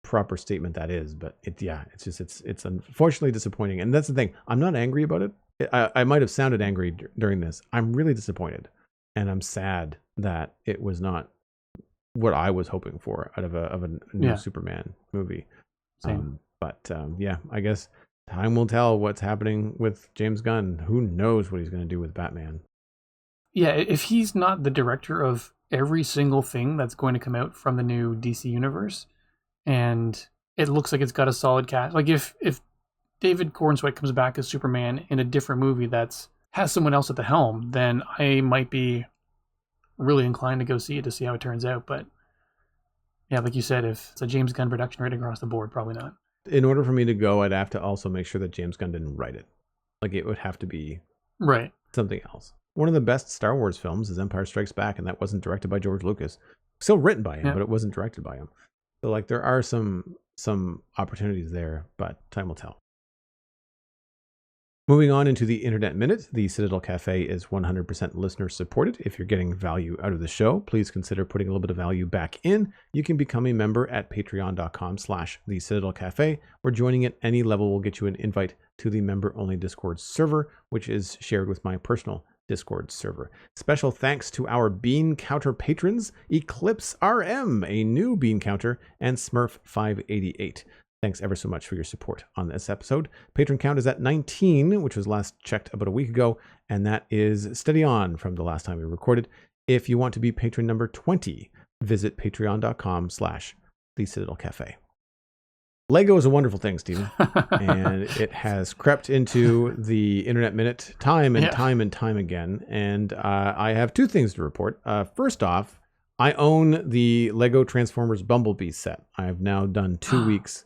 proper statement that is, but it's unfortunately disappointing. And that's the thing, I'm not angry about it. I might have sounded angry during this. I'm really disappointed, and I'm sad that it was not what I was hoping for out of a new Superman movie. Same. I guess time will tell what's happening with James Gunn. Who knows what he's going to do with Batman? Yeah, if he's not the director of every single thing that's going to come out from the new DC universe, and it looks like it's got a solid cast. Like, if David Cornswet comes back as Superman in a different movie that has someone else at the helm, then I might be really inclined to go see it to see how it turns out. But yeah, like you said, if it's a James Gunn production right across the board, probably not. In order for me to go, I'd have to also make sure that James Gunn didn't write it. Like, it would have to be something else. One of the best Star Wars films is Empire Strikes Back, and that wasn't directed by George Lucas. Still written by him, but it wasn't directed by him. So, like, there are some opportunities there, but time will tell. Moving on into the Internet Minute, the Citadel Cafe is 100% listener supported. If you're getting value out of the show, please consider putting a little bit of value back in. You can become a member at patreon.com/the Citadel Cafe, where joining at any level will get you an invite to the member-only Discord server, which is shared with my personal Discord server. Special thanks to our Bean Counter patrons, EclipseRM, a new Bean Counter, and Smurf588. Thanks ever so much for your support on this episode. Patron count is at 19, which was last checked about a week ago, and that is steady on from the last time we recorded. If you want to be patron number 20, visit patreon.com/The Citadel Cafe. Lego is a wonderful thing, Stephen, and it has crept into the Internet Minute time and time again. And I have two things to report. First off, I own the Lego Transformers Bumblebee set. I have now done 2 weeks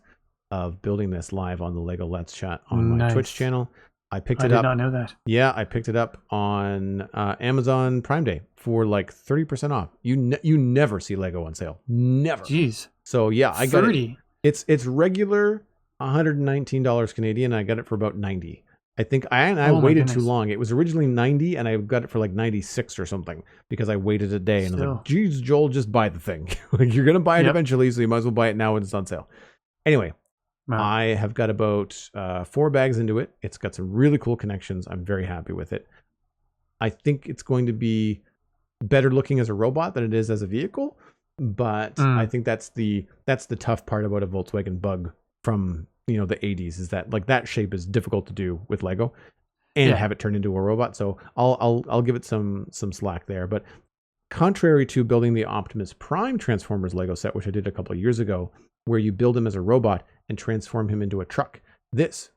of building this live on the Lego Let's Chat on my Twitch channel. I picked it up. I did not know that. Yeah, I picked it up on Amazon Prime Day for like 30% off. You never see Lego on sale. Never. Jeez. So yeah, I got it. It's regular $119 Canadian. I got it for about 90. I think I waited too long. It was originally 90 and I got it for like 96 or something because I waited a day and I was like, geez, Joel, just buy the thing. Like you're going to buy it eventually, so you might as well buy it now when it's on sale. Anyway, I have got about 4 bags into it. It's got some really cool connections. I'm very happy with it. I think it's going to be better looking as a robot than it is as a vehicle. But I think that's the tough part about a Volkswagen Bug from the 80s is that like that shape is difficult to do with Lego and have it turn into a robot. So I'll give it some slack there. But contrary to building the Optimus Prime Transformers Lego set, which I did a couple of years ago, where you build him as a robot and transform him into a truck,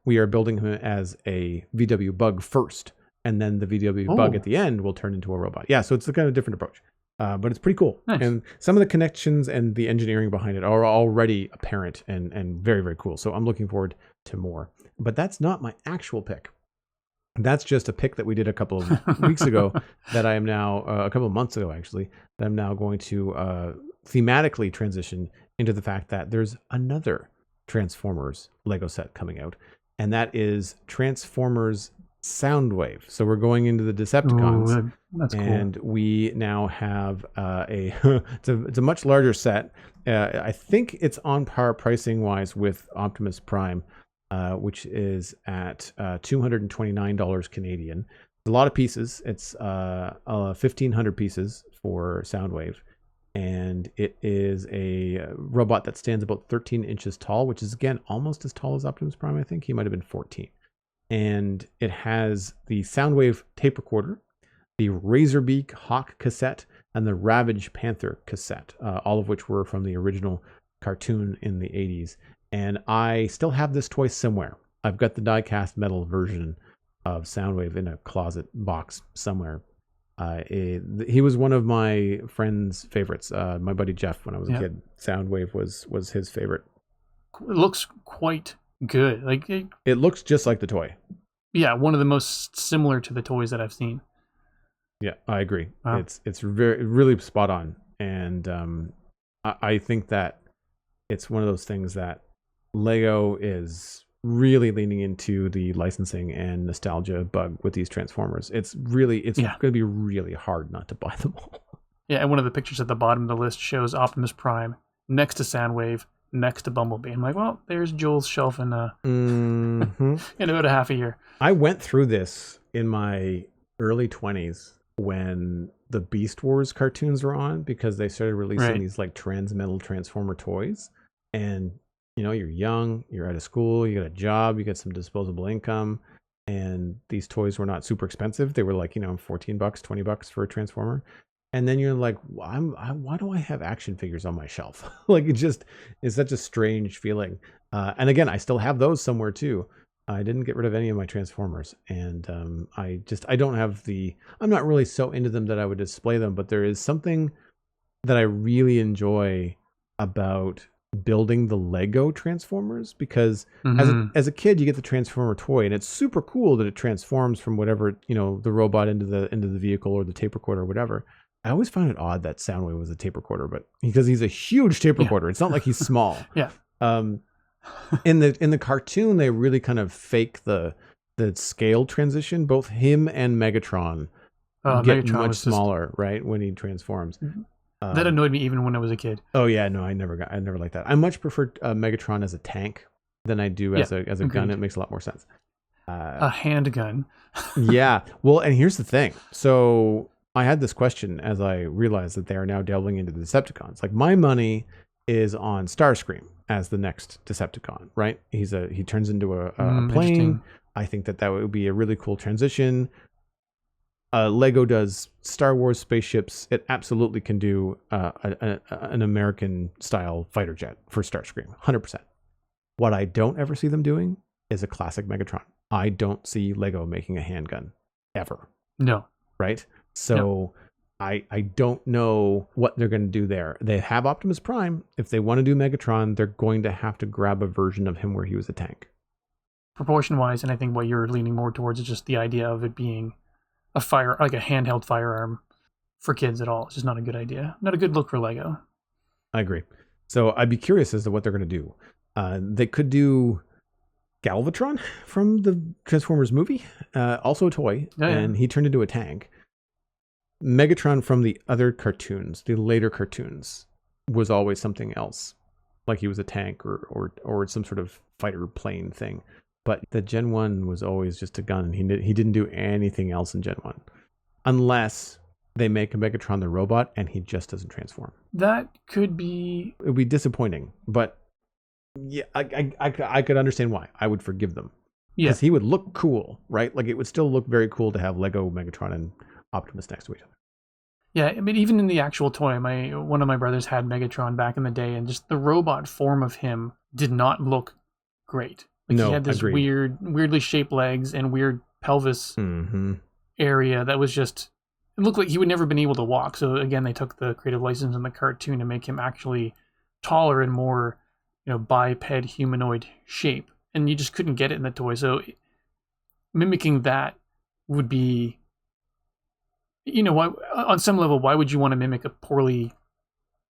we are building him as a VW Bug first, and then the VW Bug at the end will turn into a robot. Yeah, so it's a kind of different approach. But it's pretty cool. Nice. And some of the connections and the engineering behind it are already apparent and very, very cool. So I'm looking forward to more. But that's not my actual pick. That's just a pick that we did a couple of weeks ago that I am now, a couple of months ago actually, that I'm now going to thematically transition into the fact that there's another Transformers Lego set coming out. And that is Transformers Soundwave. So we're going into the Decepticons. Ooh, that's cool. And we now have it's a much larger set. I think it's on par pricing wise with Optimus Prime, which is at $229 Canadian. A lot of pieces. It's 1,500 pieces for Soundwave. And it is a robot that stands about 13 inches tall, which is, again, almost as tall as Optimus Prime, I think. He might have been 14. And it has the Soundwave tape recorder, the Razorbeak Hawk cassette, and the Ravage Panther cassette, all of which were from the original cartoon in the 80s. And I still have this toy somewhere. I've got the die-cast metal version of Soundwave in a closet box somewhere. He was one of my friend's favorites. My buddy Jeff, when I was a kid, Soundwave was his favorite. It looks quite good. Like it looks just like the toy. Yeah, one of the most similar to the toys that I've seen. Yeah, I agree. Wow. It's really spot on, and I think that it's one of those things that Lego is really leaning into the licensing and nostalgia bug with these Transformers. It's going to be really hard not to buy them all. Yeah, and one of the pictures at the bottom of the list shows Optimus Prime next to Soundwave, next to Bumblebee. I'm like, well, there's Joel's shelf in about a half a year. I went through this in my early 20s when the Beast Wars cartoons were on, because they started releasing these like Transmetal Transformer toys. And you're young, you're out of school, you got a job, you get some disposable income, and these toys were not super expensive. They were like, $14, $20 for a Transformer. And then you're like, why do I have action figures on my shelf? Like it's such a strange feeling. And again, I still have those somewhere too. I didn't get rid of any of my Transformers, and I don't have I'm not really so into them that I would display them, but there is something that I really enjoy about building the Lego Transformers, because as a kid you get the Transformer toy and it's super cool that it transforms from whatever the robot into the vehicle or the tape recorder or whatever. I always found it odd that Soundwave was a tape recorder, but because he's a huge tape recorder, it's not like he's small. In the cartoon they really kind of fake the scale transition. Both him and Megatron get Megatron much smaller, right, when he transforms. That annoyed me even when I was a kid. Oh yeah, no, I never liked that. I much prefer Megatron as a tank than I do as a gun. It makes a lot more sense. A handgun. Yeah. Well, and here's the thing. So I had this question as I realized that they are now delving into the Decepticons. Like my money is on Starscream as the next Decepticon, right? He turns into a plane. Interesting. I think that would be a really cool transition. Lego does Star Wars spaceships. It absolutely can do an American style fighter jet for Starscream, 100%. What I don't ever see them doing is a classic Megatron. I don't see Lego making a handgun ever. No. Right? So I don't know what they're going to do there. They have Optimus Prime. If they want to do Megatron, they're going to have to grab a version of him where he was a tank. Proportion-wise, and I think what you're leaning more towards is just the idea of it being a handheld firearm for kids at all. It's just not a good idea. Not a good look for Lego. I agree. So I'd be curious as to what they're going to do. They could do Galvatron from the Transformers movie, also a toy, and he turned into a tank. Megatron from the other cartoons, the later cartoons, was always something else, like he was a tank or some sort of fighter plane thing. But the Gen 1 was always just a gun. He didn't do anything else in Gen 1, unless they make a Megatron the robot and he just doesn't transform. That could be... It would be disappointing, but yeah, I could understand why. I would forgive them. Because he would look cool, right? Like it would still look very cool to have Lego Megatron and Optimus next to each other. Yeah, I mean, even in the actual toy, one of my brothers had Megatron back in the day, and just the robot form of him did not look great. Like he had this weirdly shaped legs and weird pelvis area that was just... It looked like he would never been able to walk. So again, they took the creative license in the cartoon to make him actually taller and more, biped humanoid shape. And you just couldn't get it in the toy. So mimicking that would be, on some level, why would you want to mimic a poorly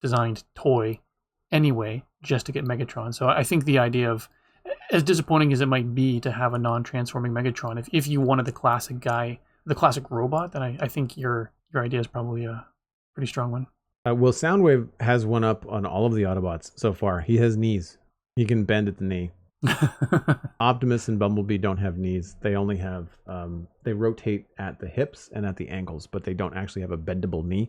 designed toy anyway, just to get Megatron? So I think the idea of, as disappointing as it might be to have a non-transforming Megatron, if you wanted the classic guy, the classic robot, then I think your idea is probably a pretty strong one. Well, Soundwave has one up on all of the Autobots so far. He has knees. He can bend at the knee. Optimus and Bumblebee don't have knees. They only have, they rotate at the hips and at the ankles, but they don't actually have a bendable knee,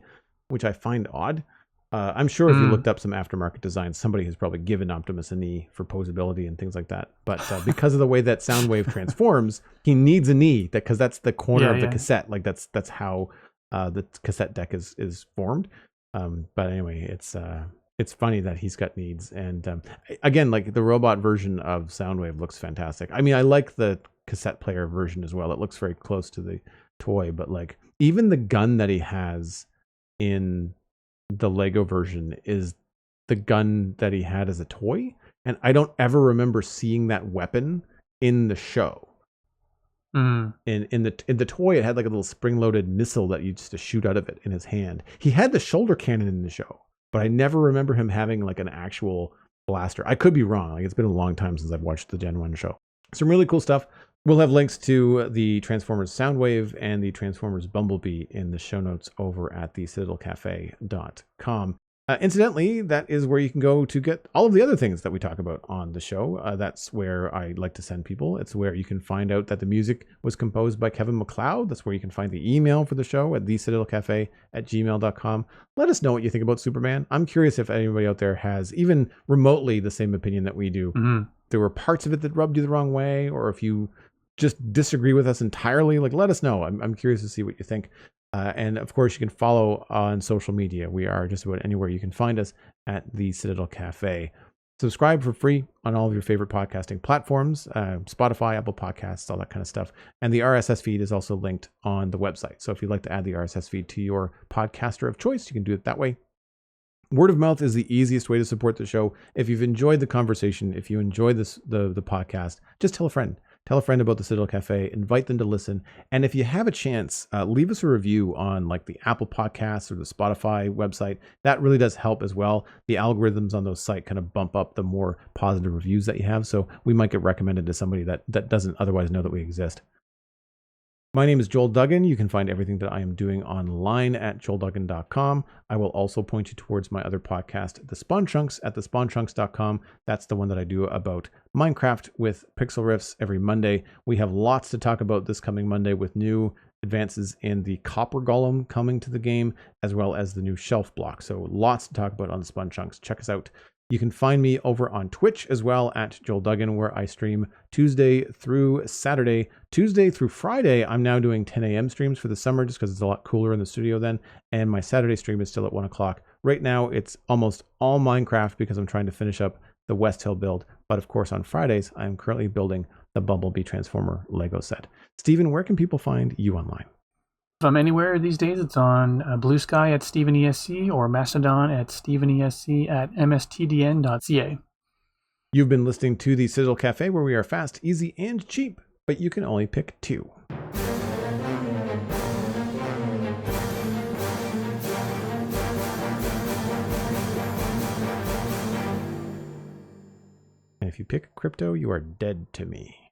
which I find odd. I'm sure if you looked up some aftermarket designs, somebody has probably given Optimus a knee for posability and things like that. But because of the way that Soundwave transforms, he needs a knee because that's the corner of the cassette. Like that's how the cassette deck is formed. But anyway, it's funny that he's got needs. And again, like the robot version of Soundwave looks fantastic. I mean, I like the cassette player version as well. It looks very close to the toy, but like even the gun that he has in the Lego version is the gun that he had as a toy. And I don't ever remember seeing that weapon in the show. In the toy, it had like a little spring-loaded missile that used to shoot out of it in his hand. He had the shoulder cannon in the show, but I never remember him having like an actual blaster. I could be wrong. Like it's been a long time since I've watched the Gen 1 show. Some really cool stuff. We'll have links to the Transformers Soundwave and the Transformers Bumblebee in the show notes over at the CitadelCafe.com. Incidentally, that is where you can go to get all of the other things that we talk about on the show. That's where I like to send people. It's where you can find out that the music was composed by Kevin MacLeod. That's where you can find the email for the show at thecitadelcafe@gmail.com. Let us know what you think about Superman. I'm curious if anybody out there has even remotely the same opinion that we do. There were parts of it that rubbed you the wrong way, or if you just disagree with us entirely, like let us know. I'm curious to see what you think. And of course, you can follow on social media. We are just about anywhere you can find us at the Citadel Cafe. Subscribe for free on all of your favorite podcasting platforms, Spotify, Apple Podcasts, all that kind of stuff. And the RSS feed is also linked on the website. So if you'd like to add the RSS feed to your podcaster of choice, you can do it that way. Word of mouth is the easiest way to support the show. If you've enjoyed the conversation, if you enjoy the podcast, just tell a friend. Tell a friend about the Citadel Cafe, invite them to listen. And if you have a chance, leave us a review on like the Apple Podcasts or the Spotify website. That really does help as well. The algorithms on those sites kind of bump up the more positive reviews that you have. So we might get recommended to somebody that doesn't otherwise know that we exist. My name is Joel Duggan. You can find everything that I am doing online at joelduggan.com. I will also point you towards my other podcast, The Spawn Chunks, at thespawnchunks.com. That's the one that I do about Minecraft with Pixel Riffs every Monday. We have lots to talk about this coming Monday with new advances in the copper golem coming to the game, as well as the new shelf block. So lots to talk about on the Spawn Chunks. Check us out. You can find me over on Twitch as well at Joel Duggan, where I stream Tuesday through Saturday. Tuesday through Friday, I'm now doing 10 a.m. streams for the summer just because it's a lot cooler in the studio then. And my Saturday stream is still at 1 o'clock. Right now, it's almost all Minecraft because I'm trying to finish up the West Hill build. But of course, on Fridays, I'm currently building the Bumblebee Transformer Lego set. Stephen, where can people find you online? If I'm anywhere these days, it's on Blue Sky at StephenESC or Mastodon at StephenESC at mstdn.ca. You've been listening to the Citadel Cafe, where we are fast, easy, and cheap, but you can only pick two. And if you pick crypto, you are dead to me.